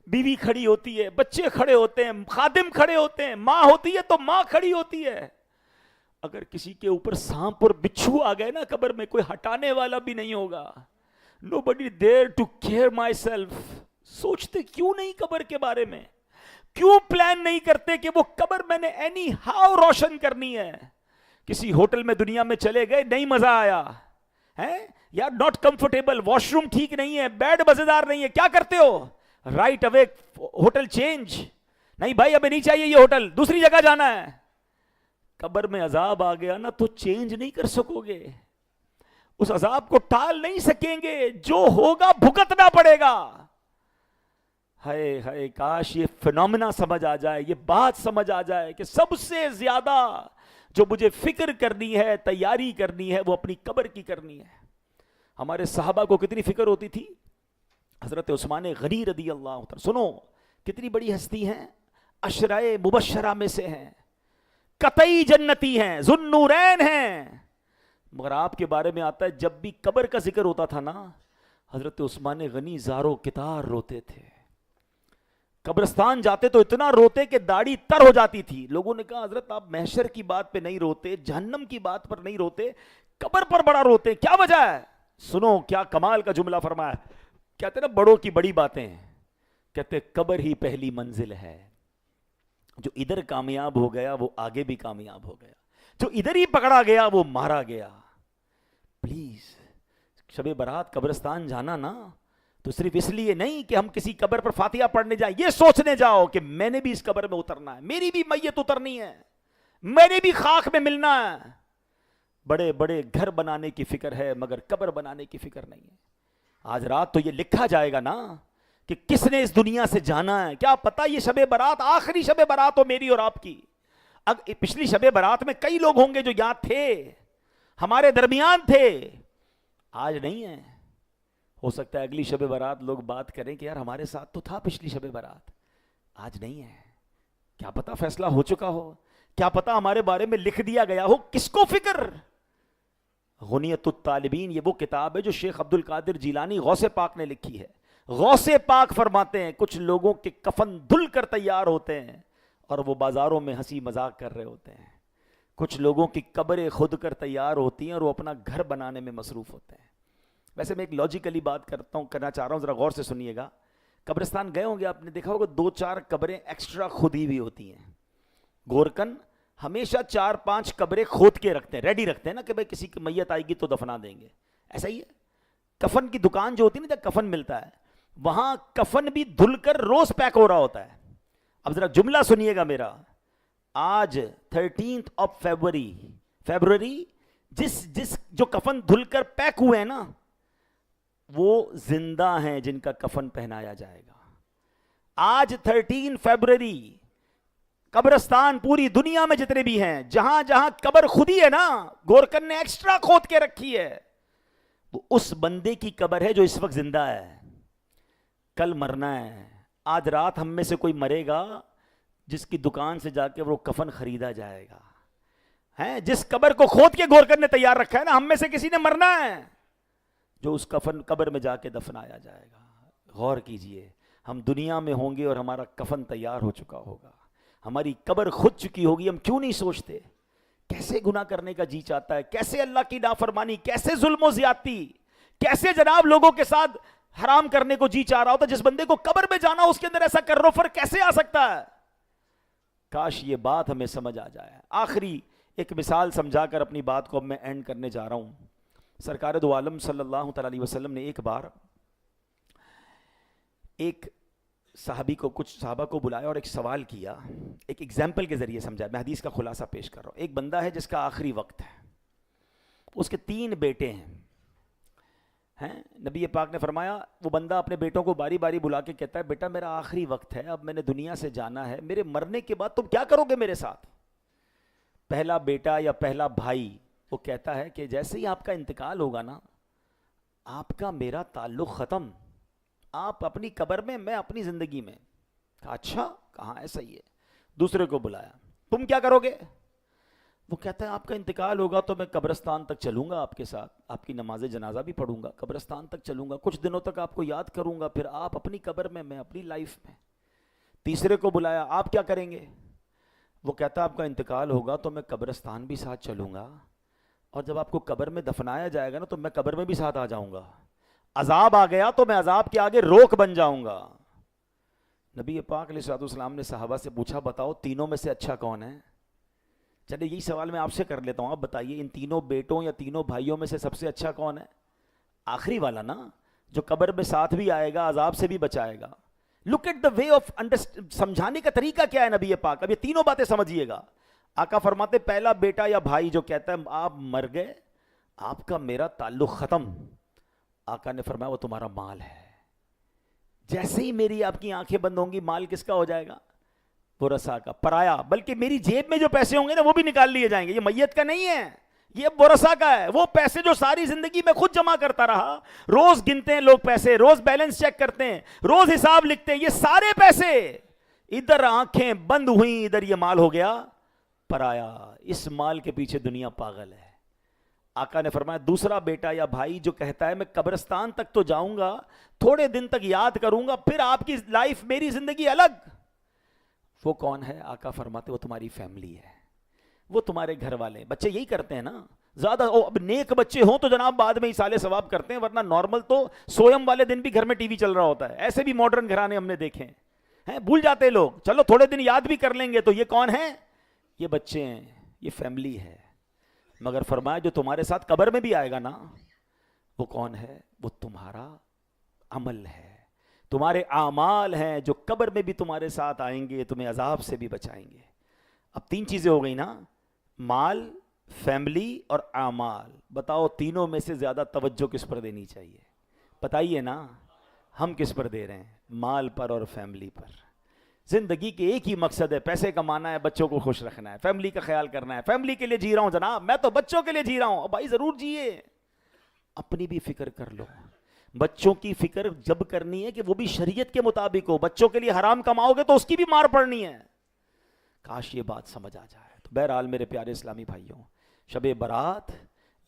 بیوی کھڑی ہوتی ہے، بچے کھڑے ہوتے ہیں، خادم کھڑے ہوتے ہیں، ماں ہوتی ہے تو ماں کھڑی ہوتی ہے. اگر کسی کے اوپر سانپ اور بچھو آ گئے نا قبر میں، کوئی ہٹانے والا بھی نہیں ہوگا. Nobody there to care myself. سوچتے کیوں نہیں قبر کے بارے میں، کیوں پلان نہیں کرتے کہ وہ قبر میں نے اینی ہاؤ روشن کرنی ہے. کسی ہوٹل میں دنیا میں چلے گئے، نہیں مزہ آیا ہے یار، ناٹ کمفرٹیبل، واش روم ٹھیک نہیں ہے، بیڈ مزیدار نہیں ہے، کیا کرتے ہو؟ Right away hotel change. نہیں بھائی ہمیں نہیں چاہیے یہ ہوٹل، دوسری جگہ جانا ہے. قبر میں عذاب آ گیا نا تو چینج نہیں کر سکو گے، اس عذاب کو ٹال نہیں سکیں گے، جو ہوگا بھگتنا پڑے گا. ہائے ہائے کاش یہ فنومنا سمجھ آ جائے، یہ بات سمجھ آ جائے کہ سب سے زیادہ جو مجھے فکر کرنی ہے، تیاری کرنی ہے، وہ اپنی قبر کی کرنی ہے. ہمارے صحابہ کو کتنی فکر ہوتی تھی. حضرت عثمان غنی رضی اللہ عنہ، سنو کتنی بڑی ہستی ہیں، عشرۂ مبشرہ میں سے ہیں، قطعی جنتی ہیں، ذو النورین ہیں. مگر آپ کے بارے میں آتا ہے جب بھی قبر کا ذکر ہوتا تھا نا، حضرت عثمان غنی زارو کتار روتے تھے. قبرستان جاتے تو اتنا روتے کہ داڑھی تر ہو جاتی تھی. لوگوں نے کہا حضرت آپ محشر کی بات پہ نہیں روتے، جہنم کی بات پر نہیں روتے، قبر پر بڑا روتے، کیا وجہ ہے؟ سنو کیا کمال کا جملہ فرمایا. کہتے نا بڑوں کی بڑی باتیں، کہتے قبر ہی پہلی منزل ہے، جو ادھر کامیاب ہو گیا وہ آگے بھی کامیاب ہو گیا، جو ادھر ہی پکڑا گیا وہ مارا گیا. پلیز شب برات قبرستان جانا نا تو صرف اس لیے نہیں کہ ہم کسی قبر پر فاتحہ پڑھنے جائیں، یہ سوچنے جاؤ کہ میں نے بھی اس قبر میں اترنا ہے، میری بھی میت اترنی ہے، میں نے بھی خاک میں ملنا ہے. بڑے بڑے گھر بنانے کی فکر ہے مگر قبر بنانے کی فکر نہیں ہے. آج رات تو یہ لکھا جائے گا نا کہ کس نے اس دنیا سے جانا ہے. کیا پتا یہ شب برات آخری شب برات ہو میری اور آپ کی. پچھلی شب برات میں کئی لوگ ہوں گے جو یاد تھے، ہمارے درمیان تھے، آج نہیں ہے. ہو سکتا ہے اگلی شب برات لوگ بات کریں کہ یار ہمارے ساتھ تو تھا پچھلی شب برات، آج نہیں ہے. کیا پتا فیصلہ ہو چکا ہو، کیا پتا ہمارے بارے میں لکھ دیا گیا ہو. کس کو فکر. غنیت الطالبین یہ وہ کتاب ہے جو شیخ عبد القادر جیلانی غوث پاک نے لکھی ہے. غوث پاک فرماتے ہیں کچھ لوگوں کے کفن دھل کر تیار ہوتے ہیں اور وہ بازاروں میں ہنسی مذاق کر رہے ہوتے ہیں. کچھ لوگوں کی قبریں خود کر تیار ہوتی ہیں اور وہ اپنا گھر بنانے میں مصروف ہوتے ہیں. ویسے میں ایک لاجیکلی بات کرنا چاہ رہا ہوں، ذرا غور سے سنیے گا. قبرستان گئے ہوں گے آپ نے دیکھا ہوگا 2-4 قبریں ایکسٹرا کھودی ہوئی ہوتی ہیں. گورکن ہمیشہ 4-5 قبریں کھود کے رکھتے ہیں، ریڈی رکھتے ہیں نا کہ بھائی کسی کی میت آئے گی تو دفنا دیں گے. ایسا ہی ہے کفن کی دکان جو ہوتی ہے نا جب کفن ملتا ہے وہاں کفن بھی دھل کر روز پیک ہو رہا ہوتا ہے. اب ذرا جملہ سنیے گا میرا. آج 13 فیبروری جس جو کفن دھل کر پیک ہوئے ہیں نا وہ زندہ ہیں جن کا کفن پہنایا جائے گا. آج 13 فیبروری قبرستان پوری دنیا میں جتنے بھی ہیں، جہاں جہاں قبر خود ہی ہے نا، گورکن نے ایکسٹرا کھود کے رکھی ہے، وہ اس بندے کی قبر ہے جو اس وقت زندہ ہے، کل مرنا ہے۔ آج رات ہم میں سے کوئی مرے گا جس کی دکان سے جا کے وہ کفن خریدا جائے گا، ہیں جس قبر کو کھود کے گورکن نے تیار رکھا ہے نا، ہم میں سے کسی نے مرنا ہے جو اس کفن قبر میں جا کے دفنایا جائے گا۔ غور کیجئے، ہم دنیا میں ہوں گے اور ہمارا کفن تیار ہو چکا ہوگا، ہماری قبر خود چکی ہوگی، ہم کیوں نہیں سوچتے؟ کیسے گناہ کرنے کا جی چاہتا ہے، کیسے اللہ کی نافرمانی، کیسے ظلم و زیادتی، کیسے جناب لوگوں کے ساتھ حرام کرنے کو جی چاہ رہا ہوتا، جس بندے کو قبر میں جانا اس کے اندر ایسا کرروفر کیسے آ سکتا ہے؟ کاش یہ بات ہمیں سمجھ آ جائے۔ آخری ایک مثال سمجھا کر اپنی بات کو اب میں اینڈ کرنے جا رہا ہوں۔ سرکار دو عالم صلی اللہ تعالی علیہ وسلم نے ایک بار ایک صحابی کو، کچھ صحابہ کو بلایا اور ایک سوال کیا، ایک ایگزامپل کے ذریعے سمجھا، میں حدیث کا خلاصہ پیش کر رہا ہوں۔ ایک بندہ ہے جس کا آخری وقت ہے، اس کے 3 بیٹے ہیں، نبی پاک نے فرمایا وہ بندہ اپنے بیٹوں کو باری باری بلا کے کہتا ہے بیٹا میرا آخری وقت ہے، اب میں نے دنیا سے جانا ہے، میرے مرنے کے بعد تم کیا کرو گے میرے ساتھ؟ پہلا بیٹا یا پہلا بھائی وہ کہتا ہے کہ جیسے ہی آپ کا انتقال ہوگا نا، آپ کا میرا تعلق ختم، آپ اپنی قبر میں، میں اپنی زندگی میں۔ کہا اچھا، کہاں ایسا ہی ہے۔ دوسرے کو بلایا، تم کیا کرو گے؟ وہ کہتا ہے آپ کا انتقال ہوگا تو میں قبرستان تک چلوں گا آپ کے ساتھ، آپ کی نماز جنازہ بھی پڑھوں گا، قبرستان تک چلوں گا، کچھ دنوں تک آپ کو یاد کروں گا، پھر آپ اپنی قبر میں، میں اپنی لائف میں۔ تیسرے کو بلایا، آپ کیا کریں گے؟ وہ کہتا ہے آپ کا انتقال ہوگا تو میں قبرستان بھی ساتھ چلوں گا، اور جب آپ کو قبر میں دفنایا جائے گا نا تو میں قبر میں بھی ساتھ آ جاؤں گا، عذاب آ گیا تو میں عذاب کے آگے روک بن جاؤں گا۔ نبی پاک علیہ الصلوۃ والسلام نے صحابہ سے پوچھا بتاؤ تینوں میں سے اچھا کون ہے؟ چلے یہی سوال میں آپ سے کر لیتا ہوں، آپ بتائیے ان تینوں بیٹوں یا تینوں بھائیوں میں سے سب سے اچھا کون ہے؟ آخری والا نا، جو قبر میں ساتھ بھی آئے گا، عذاب سے بھی بچائے گا۔ Look at the way of سمجھانے کا طریقہ کیا ہے نبی پاک، اب یہ تینوں باتیں سمجھیے گا۔ آقا فرماتے پہلا بیٹا یا بھائی جو کہتا ہے آپ مر گئے، آپ کا میرا تعلق ختم، آقا نے فرمایا وہ تمہارا مال ہے، جیسے ہی میری آپ کی آنکھیں بند ہوں گی مال کس کا ہو جائے گا؟ ورثہ کا، پرایا، بلکہ میری جیب میں جو پیسے ہوں گے نا وہ بھی نکال لیے جائیں گے، یہ میت کا نہیں ہے، یہ ورثہ کا ہے، وہ پیسے جو ساری زندگی میں خود جمع کرتا رہا، روز گنتے ہیں لوگ پیسے، روز بیلنس چیک کرتے ہیں، روز حساب لکھتے ہیں، یہ سارے پیسے ادھر آنکھیں بند ہوئیں، ادھر یہ مال ہو گیا پرایا، اس مال کے پیچھے دنیا پاگل ہے۔ آقا نے فرمایا دوسرا بیٹا یا بھائی جو کہتا ہے میں قبرستان تک تو جاؤں گا، تھوڑے دن تک یاد کروں گا، پھر آپ کی لائف میری زندگی الگ، وہ کون ہے؟ آقا فرماتے وہ تمہاری فیملی ہے، وہ تمہارے گھر والے ہیں۔ بچے یہی کرتے ہیں نا زیادہ، اب نیک بچے ہوں تو جناب بعد میں ایصال ثواب کرتے ہیں، ورنہ نارمل تو سویم والے دن بھی گھر میں ٹی وی چل رہا ہوتا ہے، ایسے بھی ماڈرن گھرانے ہم نے دیکھے ہیں، بھول جاتے ہیں لوگ، چلو تھوڑے دن یاد بھی کر لیں گے، تو یہ کون ہے؟ یہ بچے ہیں، یہ فیملی ہے۔ مگر فرمایا جو تمہارے ساتھ قبر میں بھی آئے گا نا، وہ کون ہے؟ وہ تمہارا عمل ہے، تمہارے اعمال ہیں جو قبر میں بھی تمہارے ساتھ آئیں گے، تمہیں عذاب سے بھی بچائیں گے۔ اب 3 چیزیں ہو گئی نا، مال، فیملی اور اعمال۔ بتاؤ تینوں میں سے زیادہ توجہ کس پر دینی چاہیے؟ بتائیے نا، ہم کس پر دے رہے ہیں؟ مال پر اور فیملی پر۔ زندگی کے ایک ہی مقصد ہے، پیسے کمانا ہے، بچوں کو خوش رکھنا ہے، فیملی کا خیال کرنا ہے، فیملی کے لیے جی رہا ہوں جناب، میں تو بچوں کے لیے جی رہا ہوں۔ بھائی ضرور جیے، اپنی بھی فکر کر لو، بچوں کی فکر جب کرنی ہے کہ وہ بھی شریعت کے مطابق ہو، بچوں کے لیے حرام کماؤ گے تو اس کی بھی مار پڑنی ہے۔ کاش یہ بات سمجھ آ جائے۔ تو بہرحال میرے پیارے اسلامی بھائیوں، شب برات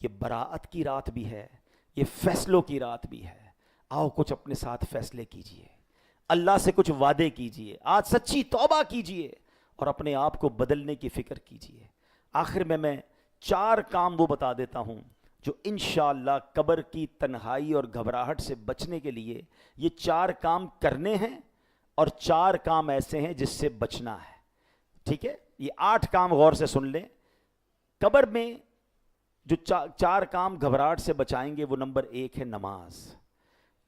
یہ براعت کی رات بھی ہے، یہ فیصلوں کی رات بھی ہے۔ آؤ کچھ اپنے ساتھ فیصلے کیجئے، اللہ سے کچھ وعدے کیجئے، آج سچی توبہ کیجئے اور اپنے آپ کو بدلنے کی فکر کیجئے۔ آخر میں 4 کام وہ بتا دیتا ہوں جو انشاءاللہ قبر کی تنہائی اور گھبراہٹ سے بچنے کے لیے یہ 4 کام کرنے ہیں، اور 4 کام ایسے ہیں جس سے بچنا ہے۔ ٹھیک ہے، یہ 8 کام غور سے سن لیں۔ قبر میں جو 4 کام گھبراہٹ سے بچائیں گے، وہ نمبر 1 ہے نماز۔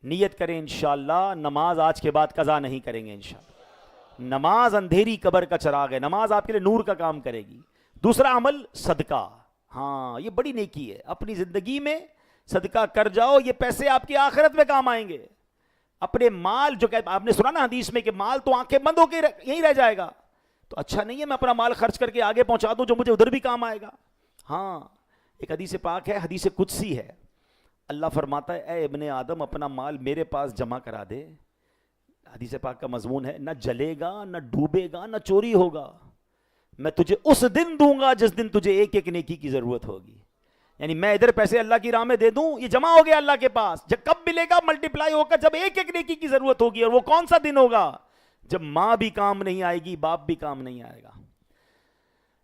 نیت کریں انشاءاللہ نماز آج کے بعد قضا نہیں کریں گے انشاءاللہ۔ نماز اندھیری قبر کا چراغ ہے، نماز آپ کے لیے نور کا کام کرے گی۔ دوسرا عمل صدقہ، ہاں یہ بڑی نیکی ہے، اپنی زندگی میں صدقہ کر جاؤ، یہ پیسے آپ کی آخرت میں کام آئیں گے۔ اپنے مال جو کہ آپ نے سنا نا حدیث میں کہ مال تو آنکھیں بند ہو کے یہیں رہ جائے گا، تو اچھا نہیں ہے میں اپنا مال خرچ کر کے آگے پہنچا دوں جو مجھے ادھر بھی کام آئے گا. ہاں ایک حدیث پاک ہے, حدیث قدسی ہے, اللہ فرماتا ہے اے ابن آدم اپنا مال میرے پاس جمع کرا دے. حدیث پاک کا مضمون ہے, نہ جلے گا نہ ڈوبے گا نہ چوری ہوگا, میں تجھے اس دن دوں گا جس دن تجھے ایک ایک نیکی کی ضرورت ہوگی. یعنی میں ادھر پیسے اللہ کی راہ میں دے دوں, یہ جمع ہو گیا اللہ کے پاس, جب کب ملے گا ملٹیپلائی ہوگا جب ایک ایک نیکی کی ضرورت ہوگی. اور وہ کون سا دن ہوگا؟ جب ماں بھی کام نہیں آئے گی, باپ بھی کام نہیں آئے گا.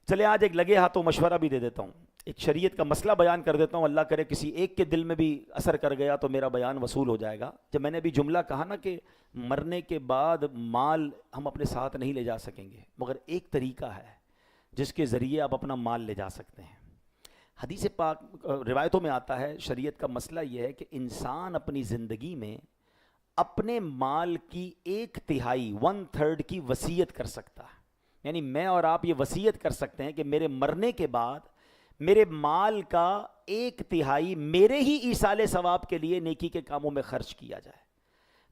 چلے آج ایک لگے ہاتھوں مشورہ بھی دے دیتا ہوں, ایک شریعت کا مسئلہ بیان کر دیتا ہوں, اللہ کرے کسی ایک کے دل میں بھی اثر کر گیا تو میرا بیان وصول ہو جائے گا. جب میں نے بھی جملہ کہا نا کہ مرنے کے بعد مال ہم اپنے ساتھ نہیں لے جا سکیں گے, مگر ایک طریقہ ہے جس کے ذریعے آپ اپنا مال لے جا سکتے ہیں. حدیث پاک روایتوں میں آتا ہے, شریعت کا مسئلہ یہ ہے کہ انسان اپنی زندگی میں اپنے مال کی 1/3 1/3 کی وصیت کر سکتا ہے. یعنی میں اور آپ یہ وصیت کر سکتے ہیں کہ میرے مرنے کے بعد میرے مال کا 1/3 میرے ہی ایصال ثواب کے لیے نیکی کے کاموں میں خرچ کیا جائے.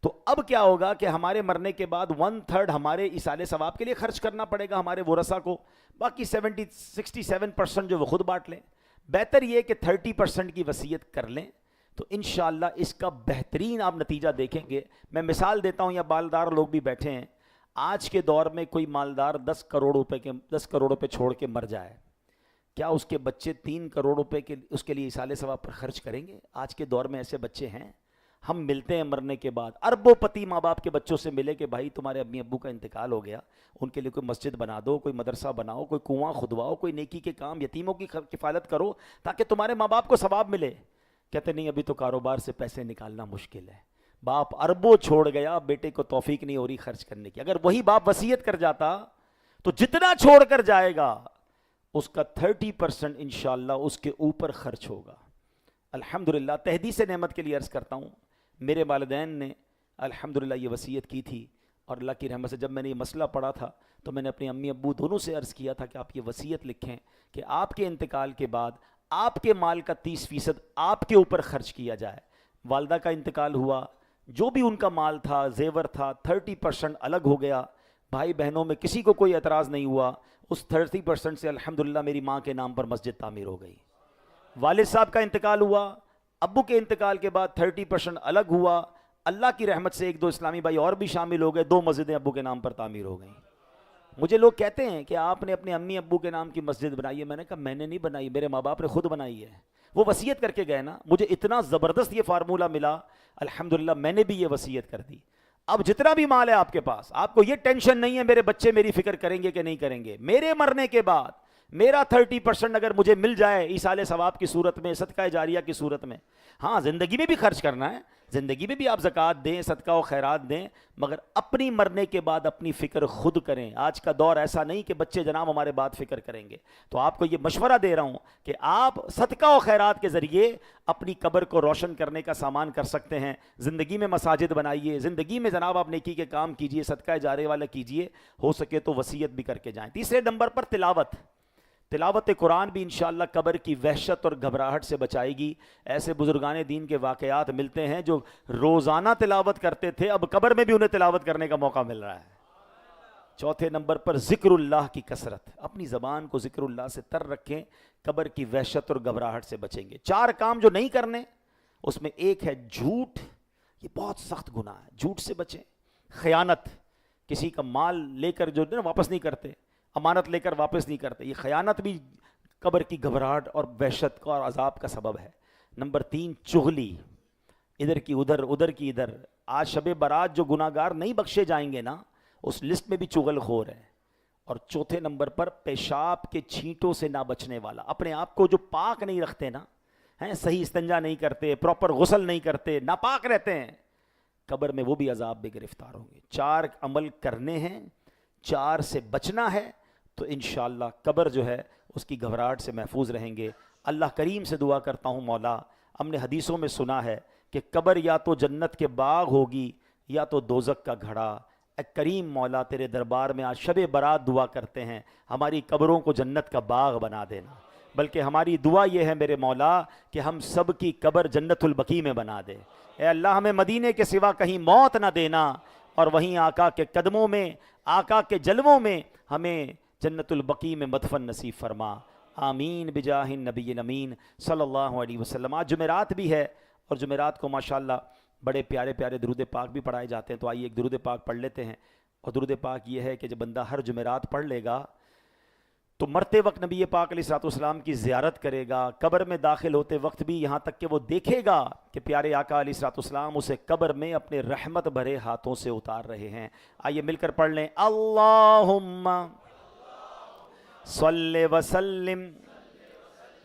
تو اب کیا ہوگا کہ ہمارے مرنے کے بعد 1/3 ہمارے ایصال ثواب کے لیے خرچ کرنا پڑے گا ہمارے ورثاء کو, باقی 67% جو وہ خود بانٹ لیں. بہتر یہ کہ 30% کی وصیت کر لیں, تو انشاءاللہ اس کا بہترین آپ نتیجہ دیکھیں گے. میں مثال دیتا ہوں, یا مالدار لوگ بھی بیٹھے ہیں, آج کے دور میں کوئی مالدار 10 کروڑ روپے چھوڑ کے مر جائے, کیا اس کے بچے 3 کروڑ روپے کے اس کے لیے ایصال ثواب پر خرچ کریں گے؟ آج کے دور میں ایسے بچے ہیں. ہم ملتے ہیں مرنے کے بعد, اربوں پتی ماں باپ کے بچوں سے ملے کہ بھائی تمہارے امی ابو کا انتقال ہو گیا, ان کے لیے کوئی مسجد بنا دو, کوئی مدرسہ بناؤ, کوئی کنواں کھدواؤ, کوئی نیکی کے کام, یتیموں کی کفالت کرو تاکہ تمہارے ماں باپ کو ثواب ملے. کہتے نہیں ابھی تو کاروبار سے پیسے نکالنا مشکل ہے. باپ اربوں چھوڑ گیا, بیٹے کو توفیق نہیں ہو رہی خرچ کرنے کی. اگر وہی باپ وصیت کر جاتا تو جتنا چھوڑ کر جائے گا اس کا 30% انشاءاللہ اس کے اوپر خرچ ہوگا. الحمدللہ تحدیث نعمت کے لیے عرض کرتا ہوں, میرے والدین نے الحمدللہ یہ وصیت کی تھی, اور اللہ کی رحمت سے جب میں نے یہ مسئلہ پڑھا تھا تو میں نے اپنے امی ابو دونوں سے عرض کیا تھا کہ آپ یہ وصیت لکھیں کہ آپ کے انتقال کے بعد آپ کے مال کا 30% آپ کے اوپر خرچ کیا جائے. والدہ کا انتقال ہوا, جو بھی ان کا مال تھا, زیور تھا, 30% الگ ہو گیا. بھائی بہنوں میں کسی کو کوئی اعتراض نہیں ہوا. اس 30% سے الحمدللہ میری ماں کے نام پر مسجد تعمیر ہو گئی. والد صاحب کا انتقال ہوا, ابو کے انتقال کے بعد 30% الگ ہوا. اللہ کی رحمت سے 1-2 اسلامی بھائی اور بھی شامل ہو گئے, 2 مسجدیں ابو کے نام پر تعمیر ہو گئیں. مجھے لوگ کہتے ہیں کہ آپ نے اپنے امی ابو کے نام کی مسجد بنائی ہے. میں نے کہا میں نے نہیں بنائی, میرے ماں باپ نے خود بنائی ہے. وہ وصیت کر کے گئے نا, مجھے اتنا زبردست یہ فارمولہ ملا, الحمدللہ میں نے بھی یہ وصیت کر دی. اب جتنا بھی مال ہے آپ کے پاس, آپ کو یہ ٹینشن نہیں ہے میرے بچے میری فکر کریں گے کہ نہیں کریں گے. میرے مرنے کے بعد میرا 30% اگر مجھے مل جائے ایصال ثواب کی صورت میں, صدقہ جاریہ کی صورت میں, ہاں زندگی میں بھی خرچ کرنا ہے, زندگی میں بھی آپ زکوٰۃ دیں, صدقہ و خیرات دیں, مگر اپنی مرنے کے بعد اپنی فکر خود کریں. آج کا دور ایسا نہیں کہ بچے جناب ہمارے بعد فکر کریں گے. تو آپ کو یہ مشورہ دے رہا ہوں کہ آپ صدقہ و خیرات کے ذریعے اپنی قبر کو روشن کرنے کا سامان کر سکتے ہیں. زندگی میں مساجد بنائیے, زندگی میں جناب آپ نیکی کے کام کیجئے, صدقہ جاریہ والا کیجئے, ہو سکے تو وصیت بھی کر کے جائیں. تیسرے نمبر پر تلاوت قرآن بھی انشاءاللہ قبر کی وحشت اور گھبراہٹ سے بچائے گی. ایسے بزرگان دین کے واقعات ملتے ہیں جو روزانہ تلاوت کرتے تھے, اب قبر میں بھی انہیں تلاوت کرنے کا موقع مل رہا ہے. چوتھے نمبر پر ذکر اللہ کی کثرت, اپنی زبان کو ذکر اللہ سے تر رکھیں, قبر کی وحشت اور گھبراہٹ سے بچیں گے. 4 کام جو نہیں کرنے, اس میں ایک ہے جھوٹ, یہ بہت سخت گناہ ہے, جھوٹ سے بچیں. خیانت, کسی کا مال لے کر جو واپس نہیں کرتے, امانت لے کر واپس نہیں کرتے, یہ خیانت بھی قبر کی گھبراہٹ اور وحشت کا اور عذاب کا سبب ہے. نمبر 3 چغلی, ادھر کی ادھر ادھر کی ادھر. آج شب برات جو گناہ گار نہیں بخشے جائیں گے نا, اس لسٹ میں بھی چغل خور ہے. اور چوتھے نمبر پر پیشاب کے چھینٹوں سے نہ بچنے والا, اپنے آپ کو جو پاک نہیں رکھتے نا, ہیں صحیح استنجا نہیں کرتے, پراپر غسل نہیں کرتے, ناپاک رہتے ہیں, قبر میں وہ بھی عذاب میں گرفتار ہوں گے. 4 عمل کرنے ہیں, 4 سے بچنا ہے, تو انشاءاللہ قبر جو ہے اس کی گھبراہٹ سے محفوظ رہیں گے. اللہ کریم سے دعا کرتا ہوں, مولا ہم نے حدیثوں میں سنا ہے کہ قبر یا تو جنت کے باغ ہوگی یا تو دوزخ کا گھڑا. اے کریم مولا تیرے دربار میں آج شب برات دعا کرتے ہیں, ہماری قبروں کو جنت کا باغ بنا دینا. بلکہ ہماری دعا یہ ہے میرے مولا کہ ہم سب کی قبر جنت البقیع میں بنا دے. اے اللہ ہمیں مدینے کے سوا کہیں موت نہ دینا, اور وہیں آقا کے قدموں میں, آقا کے جلووں میں ہمیں جنت البقیع میں مدفن نصیب فرما، آمین بجاہ النبی الامین صلی اللہ علیہ وسلم۔ آج جمعرات بھی ہے، اور جمعرات کو ماشاءاللہ بڑے پیارے پیارے درود پاک بھی پڑھائے جاتے ہیں، تو آئیے ایک درود پاک پڑھ لیتے ہیں۔ اور درود پاک یہ ہے کہ جب بندہ ہر جمعرات پڑھ لے گا تو مرتے وقت نبی پاک علیہ الصلوۃ والسلام کی زیارت کرے گا، قبر میں داخل ہوتے وقت بھی، یہاں تک کہ وہ دیکھے گا کہ پیارے آقا علیہ الصلوۃ والسلام اسے قبر میں اپنے رحمت بھرے ہاتھوں سے اتار رہے ہیں۔ آئیے مل کر پڑھ لیں، اللہم صلی وسلم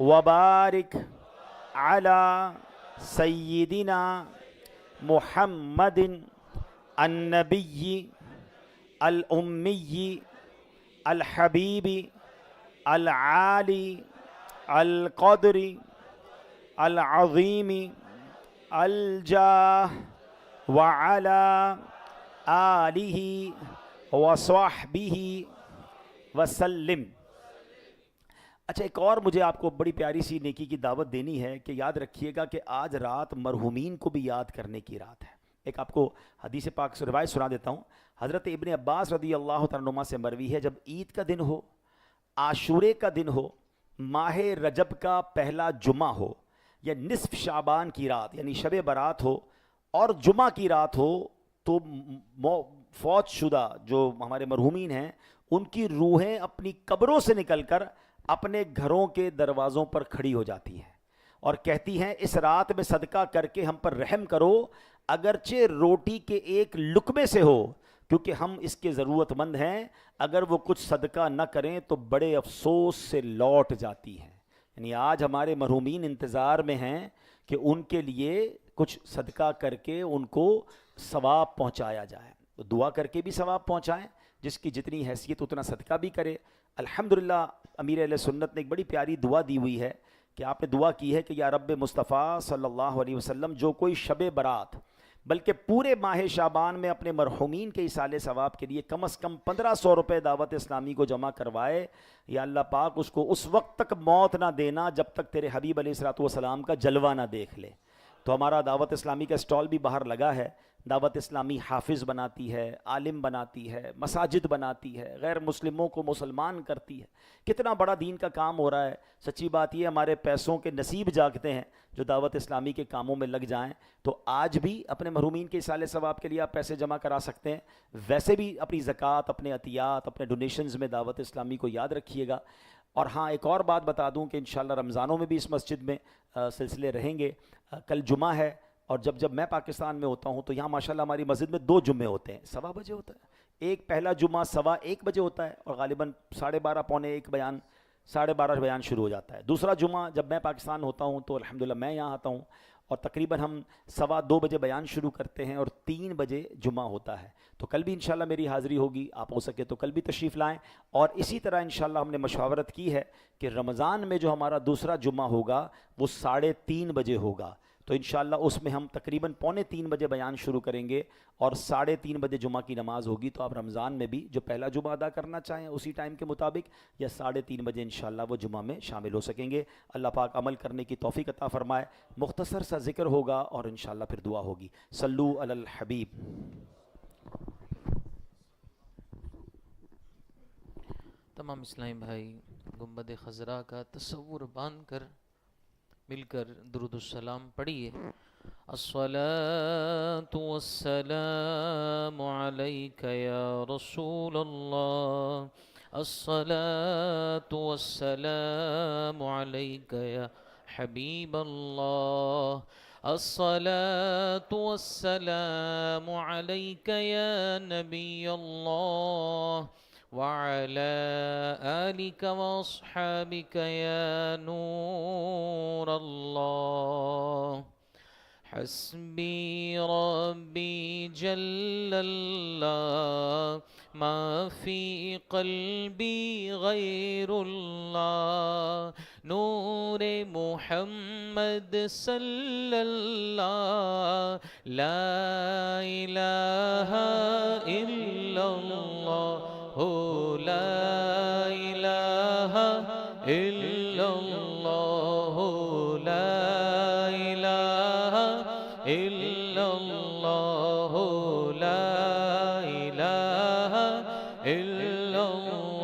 وبارک علی سیدنا محمد النبی الامی الحبیب العالی القدر العظیم الجاہ وعلی آلہ وصحبہ وسلم۔ اچھا، ایک اور مجھے آپ کو بڑی پیاری سی نیکی کی دعوت دینی ہے کہ یاد رکھیے گا کہ آج رات مرحومین کو بھی یاد کرنے کی رات ہے۔ ایک آپ کو حدیث پاک سے روایت سنا دیتا ہوں۔ حضرت ابن عباس رضی اللہ تعالیٰ عنہما سے مروی ہے، جب عید کا دن ہو، عاشورے کا دن ہو، ماہ رجب کا پہلا جمعہ ہو، یا نصف شعبان کی رات یعنی شب برات ہو اور جمعہ کی رات ہو، تو فوت شدہ جو ہمارے مرحومین ہیں ان کی روحیں اپنی قبروں سے نکل کر اپنے گھروں کے دروازوں پر کھڑی ہو جاتی ہیں اور کہتی ہیں اس رات میں صدقہ کر کے ہم پر رحم کرو، اگرچہ روٹی کے ایک لقمے سے ہو، کیونکہ ہم اس کے ضرورت مند ہیں۔ اگر وہ کچھ صدقہ نہ کریں تو بڑے افسوس سے لوٹ جاتی ہیں۔ یعنی آج ہمارے مرحومین انتظار میں ہیں کہ ان کے لیے کچھ صدقہ کر کے ان کو ثواب پہنچایا جائے، تو دعا کر کے بھی ثواب پہنچائیں، جس کی جتنی حیثیت اتنا صدقہ بھی کرے۔ الحمدللہ امیر اہل سنت نے ایک بڑی پیاری دعا دی ہوئی ہے کہ آپ نے دعا کی ہے کہ یا رب مصطفیٰ صلی اللہ علیہ وسلم، جو کوئی شب برات بلکہ پورے ماہ شعبان میں اپنے مرحومین کے ایصال ثواب کے لیے کم از کم 1500 روپے دعوت اسلامی کو جمع کروائے، یا اللہ پاک اس کو اس وقت تک موت نہ دینا جب تک تیرے حبیب علیہ الصلوۃ والسلام کا جلوہ نہ دیکھ لے۔ تو ہمارا دعوت اسلامی کا اسٹال بھی باہر لگا ہے۔ دعوت اسلامی حافظ بناتی ہے، عالم بناتی ہے، مساجد بناتی ہے، غیر مسلموں کو مسلمان کرتی ہے۔ کتنا بڑا دین کا کام ہو رہا ہے۔ سچی بات یہ ہمارے پیسوں کے نصیب جاگتے ہیں جو دعوت اسلامی کے کاموں میں لگ جائیں۔ تو آج بھی اپنے مرحومین کے ایصال ثواب کے لیے آپ پیسے جمع کرا سکتے ہیں، ویسے بھی اپنی زکوٰۃ، اپنے عطیات، اپنے ڈونیشنز میں دعوت اسلامی کو یاد رکھیے گا۔ اور ہاں، ایک اور بات بتا دوں کہ انشاءاللہ رمضانوں میں بھی اس مسجد میں سلسلے رہیں گے۔ کل جمعہ ہے، اور جب میں پاکستان میں ہوتا ہوں تو یہاں ماشاءاللہ ہماری مسجد میں 2 جمعے ہوتے ہیں، 1:15 بجے ہوتا ہے، ایک پہلا جمعہ 1:15 بجے ہوتا ہے، اور غالباً 12:30 پونے 1 بیان، 12:30 بیان شروع ہو جاتا ہے۔ دوسرا جمعہ جب میں پاکستان ہوتا ہوں تو الحمدللہ میں یہاں آتا ہوں، اور تقریباً ہم 2:15 بجے بیان شروع کرتے ہیں اور 3 بجے جمعہ ہوتا ہے۔ تو کل بھی انشاءاللہ میری حاضری ہوگی، آپ ہو سکے تو کل بھی تشریف لائیں۔ اور اسی طرح انشاءاللہ ہم نے مشاورت کی ہے کہ رمضان میں جو ہمارا دوسرا جمعہ ہوگا وہ 3:30 بجے ہوگا، تو انشاءاللہ اس میں ہم تقریباً 2:45 بجے بیان شروع کریں گے اور 3:30 بجے جمعہ کی نماز ہوگی۔ تو آپ رمضان میں بھی جو پہلا جمعہ ادا کرنا چاہیں اسی ٹائم کے مطابق، یا 3:30 بجے انشاءاللہ وہ جمعہ میں شامل ہو سکیں گے۔ اللہ پاک عمل کرنے کی توفیق عطا فرمائے۔ مختصر سا ذکر ہوگا اور انشاءاللہ پھر دعا ہوگی۔ صلو علی الحبیب۔ تمام اسلامی بھائی گنبد خضرا کا تصور باندھ کر مل کر درود السلام پڑھیے۔ الصلاة والسلام علیک یا رسول اللہ، الصلاة والسلام علیک یا حبیب اللہ، الصلاة والسلام علیک یا نبی اللہ، وعلى آلك وأصحابك يا نور الله، حسبي ربي جل الله، ما في قلبي غير الله، نور محمد صلى الله، لا إله إلا الله، لا إله إلا الله، لا إله إلا الله، لا إله إلا الله۔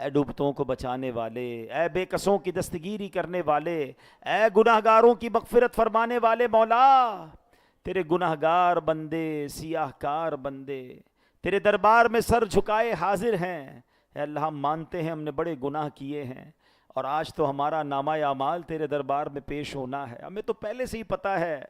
اے ڈوبتوں کو بچانے والے، اے بے کسوں کی دستگیری کرنے والے، اے گناہ گاروں کی مغفرت فرمانے والے مولا، تیرے گناہ گار بندے، سیاہ کار بندے تیرے دربار میں سر جھکائے حاضر ہیں۔ اے اللہ ہم مانتے ہیں ہم نے بڑے گناہ کیے ہیں، اور آج تو ہمارا نامہ اعمال تیرے دربار میں پیش ہونا ہے، ہمیں تو پہلے سے ہی پتہ ہے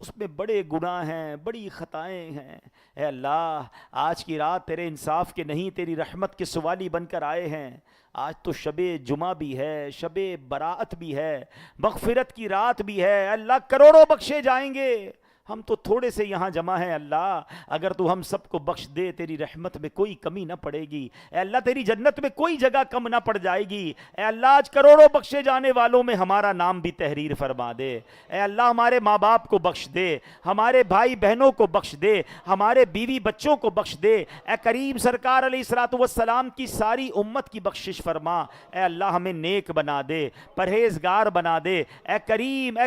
اس میں بڑے گناہ ہیں، بڑی خطائیں ہیں۔ اے اللہ آج کی رات تیرے انصاف کے نہیں، تیری رحمت کے سوالی بن کر آئے ہیں۔ آج تو شب جمعہ بھی ہے، شب براءت بھی ہے، مغفرت کی رات بھی ہے۔ اللہ کروڑوں بخشے جائیں گے، ہم تو تھوڑے سے یہاں جمع ہیں۔ اللہ اگر تو ہم سب کو بخش دے، تیری رحمت میں کوئی کمی نہ پڑے گی۔ اے اللہ تیری جنت میں کوئی جگہ کم نہ پڑ جائے گی۔ اے اللہ آج کروڑوں بخشے جانے والوں میں ہمارا نام بھی تحریر فرما دے۔ اے اللہ ہمارے ماں باپ کو بخش دے، ہمارے بھائی بہنوں کو بخش دے، ہمارے بیوی بچوں کو بخش دے۔ اے کریم سرکار علیہ الصلوۃ والسلام کی ساری امت کی بخشش فرما۔ اے اللہ ہمیں نیک بنا دے، پرہیزگار بنا دے۔ اے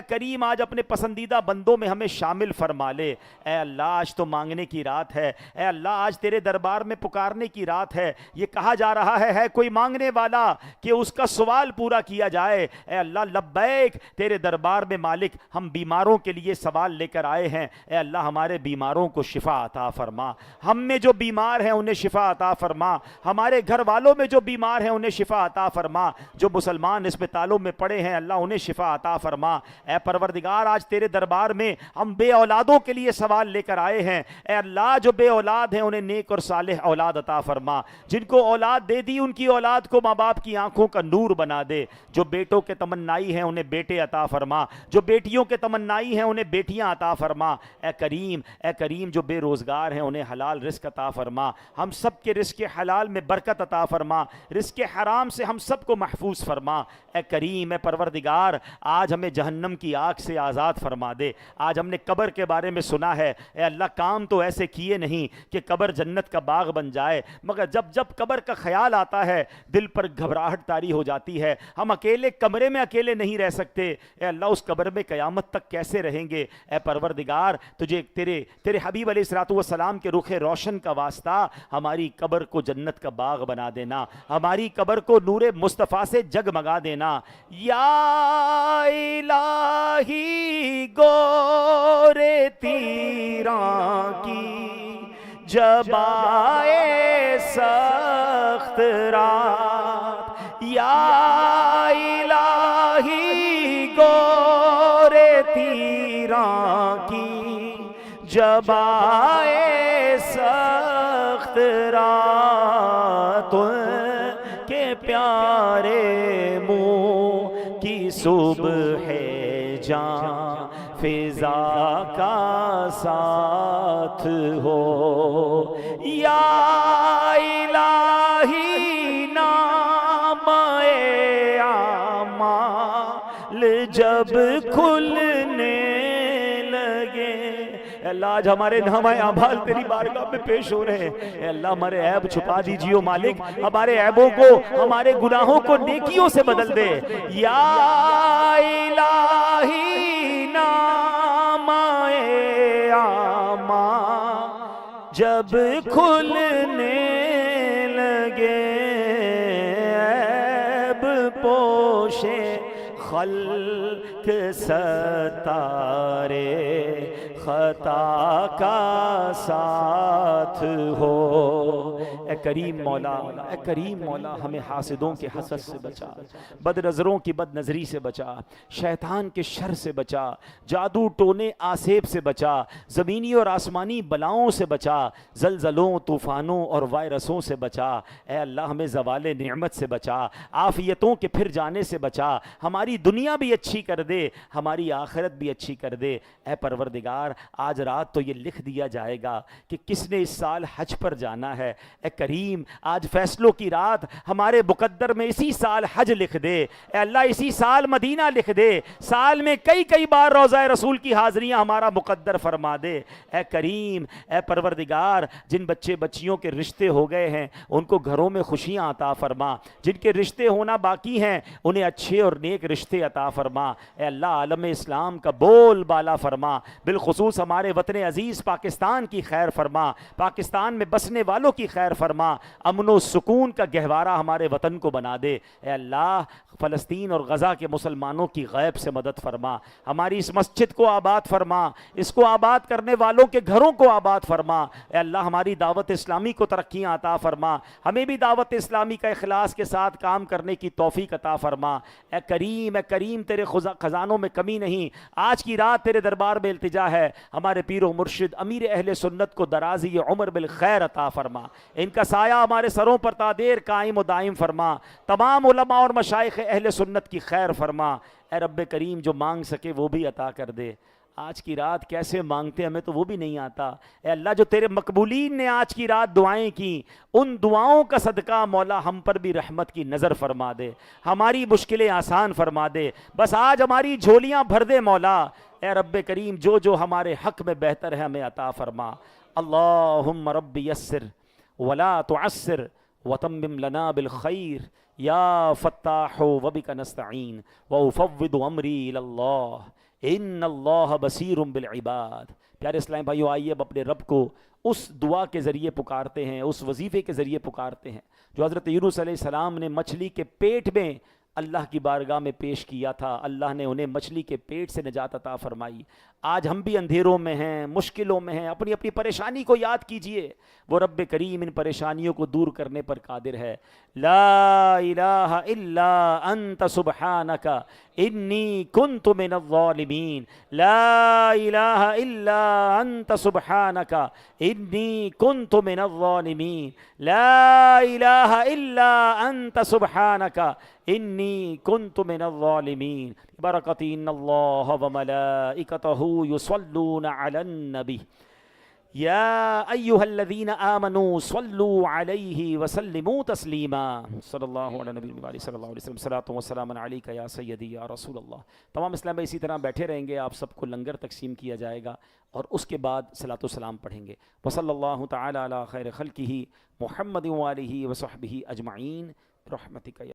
کریم آج اپنے پسندیدہ بندوں میں ہمیں شامل فرما لے۔ اے اللہ آج تو مانگنے کی رات ہے، اے اللہ آج تیرے دربار میں پکارنے کی رات ہے۔ یہ کہا جا رہا ہے کوئی مانگنے والا کہ اس کا سوال پورا کیا جائے۔ اے اللہ لبیک تیرے دربار میں مالک، ہم بیماروں کے لیے سوال لے کر آئے ہیں۔ اے اللہ ہمارے بیماروں کو شفا عطا فرما، ہم میں جو بیمار ہیں انہیں شفا عطا فرما، ہمارے گھر والوں میں جو بیمار ہیں انہیں شفا عطا فرما، جو مسلمان اسپتالوں میں پڑے ہیں اللہ انہیں شفا عطا فرما۔ اے پروردگار آج تیرے دربار میں ہم بے اولادوں کے لیے سوال لے کر آئے ہیں۔ اے اللہ جو بے اولاد ہیں انہیں نیک اور صالح اولاد عطا فرما، جن کو اولاد دے دی ان کی اولاد کو ماں باپ کی آنکھوں کا نور بنا دے، جو بیٹوں کے تمنائی ہیں انہیں بیٹے عطا فرما، جو بیٹیوں کے تمنائی ہیں انہیں بیٹیاں عطا فرما۔ اے کریم جو بے روزگار ہیں انہیں حلال رزق عطا فرما، ہم سب کے رزق حلال میں برکت عطا فرما، رزق حرام سے ہم سب کو محفوظ فرما۔ اے کریم اے پروردگار آج ہمیں جہنم کی آگ سے آزاد فرما دے۔ آج ہم نے قبر کے بارے میں سنا ہے، اے اللہ کام تو ایسے کیے نہیں کہ قبر جنت کا باغ بن جائے، مگر جب قبر کا خیال آتا ہے دل پر گھبراہٹ طاری ہو جاتی ہے۔ ہم اکیلے کمرے میں اکیلے نہیں رہ سکتے، اے اللہ اس قبر میں قیامت تک کیسے رہیں گے؟ اے پروردگار تجھے تیرے حبیب علیہ الصلوۃ والسلام کے رخ روشن کا واسطہ ہماری قبر کو جنت کا باغ بنا دینا، ہماری قبر کو نور مصطفیٰ سے جگمگا دینا۔ یا الہی گورے تیراں کی جب آئے سخت رات، یا الہی گورے تیراں کی جب آئے سخت رات، کے پیارے منہ کی صبح جاں فضا کا ساتھ ہو، یا الہی نام اعمال جب کھلنے لگے۔ اے اللہ آج ہمارے نام اعمال تیری بارگاہ میں پیش ہو رہے ہیں، اے اللہ ہمارے عیب چھپا دیجیے مالک، ہمارے عیبوں کو ہمارے گناہوں کو نیکیوں سے بدل دے۔ یا الہی نام اعمال جب کھلنے لگے، عیب پوشے خلق ستارے خطا کا ساتھ ہو۔ اے کریم مولا ہمیں حاسدوں کے حسد سے بچا، بد نظروں کی بد نظری سے بچا، شیطان کے شر سے بچا، جادو ٹونے آسیب سے بچا، زمینی اور آسمانی بلاؤں سے بچا، زلزلوں طوفانوں اور وائرسوں سے بچا۔ اے اللہ ہمیں زوال نعمت سے بچا، عافیتوں کے پھر جانے سے بچا، ہماری دنیا بھی اچھی کر دے، ہماری آخرت بھی اچھی کر دے۔ اے پروردگار آج رات تو یہ لکھ دیا جائے گا کہ کس نے اس سال حج پر جانا ہے۔ اے کریم آج فیصلوں کی رات ہمارے مقدر میں اسی سال حج لکھ دے، اے اللہ اسی سال مدینہ لکھ دے، سال میں کئی بار روضہ رسول کی حاضریاں ہمارا مقدر فرما دے۔ اے کریم اے پروردگار جن بچے بچیوں کے رشتے ہو گئے ہیں ان کو گھروں میں خوشیاں عطا فرما، جن کے رشتے ہونا باقی ہیں انہیں اچھے اور نیک رشتے عطا فرما۔ اے اللہ عالم اسلام کا بول بالا فرما، بالخصوص ہمارے وطن عزیز پاکستان کی خیر فرما، پاکستان میں بسنے والوں کی خیر فرما۔ فرما, امن و سکون کا گہوارہ ہمارے وطن کو بنا دے. اے اللہ فلسطین اور غزہ کے مسلمانوں کی غیب سے مدد فرما, ہماری اس مسجد کو آباد فرما, اس کو آباد کرنے والوں کے گھروں کو آباد فرما. اے اللہ ہماری دعوت اسلامی کو ترقیاں عطا فرما, ہمیں بھی دعوت اسلامی کا اخلاص کے ساتھ کام کرنے کی توفیق عطا فرما. اے کریم تیرے خزانوں میں کمی نہیں. آج کی رات تیرے دربار میں التجا ہے, ہمارے پیر و مرشد امیر اہل سنت کو درازی عمر بالخیر عطا فرما, ان کا سایہ ہمارے سروں پر تا دیر قائم و دائم فرما, تمام علماء اور مشائخ اہل سنت کی خیر فرما. اے رب کریم جو مانگ سکے وہ بھی عطا کر دے. آج کی رات کیسے مانگتے ہمیں تو وہ بھی نہیں آتا. اے اللہ جو تیرے مقبولین نے آج کی رات دعائیں کی, ان دعاؤں کا صدقہ مولا ہم پر بھی رحمت کی نظر فرما دے, ہماری مشکلیں آسان فرما دے. بس آج ہماری جھولیاں بھر دے مولا. اے رب کریم جو ہمارے حق میں بہتر ہے ہمیں عطا فرما. اللہم رب یسر ولا تعسر وتمم لنا بالخیر یا فتاح وبک نستعین وافوض امری الی اللہ ان اللہ بصیر بالعباد. پیارے اسلام بھائیو, آئیے اب اپنے رب کو اس دعا کے ذریعے پکارتے ہیں, اس وظیفے کے ذریعے پکارتے ہیں جو حضرت یونس علیہ السلام نے مچھلی کے پیٹ میں اللہ کی بارگاہ میں پیش کیا تھا. اللہ نے انہیں مچھلی کے پیٹ سے نجات عطا فرمائی. آج ہم بھی اندھیروں میں ہیں, مشکلوں میں ہیں, اپنی اپنی پریشانی کو یاد کیجئے, وہ رب کریم ان پریشانیوں کو دور کرنے پر قادر ہے. لا الہ الا انت سبحانک انی کنت من الظالمین. لا الہ الا انت سبحانک انی کنت من الظالمین. لا الہ الا انت سبحانک انی کنت من الظالمین. برکت ان اللہ وملائکتہ یصلون علی النبی یا ایہا الذین آمنوا صلوا علیہ وسلموا تسلیما. صلی اللہ علیہ نبی علیہ صلی اللہ علیہ وسلم. صلاۃ و سلام علیک یا سیدی یا رسول اللہ. تمام اسلام اسی طرح بیٹھے رہیں گے, آپ سب کو لنگر تقسیم کیا جائے گا اور اس کے بعد صلاۃ و سلام پڑھیں گے. وصلی اللہ تعالی علی خیر خلقہ محمد وآلہ وصحبہ اجمعین برحمتک یا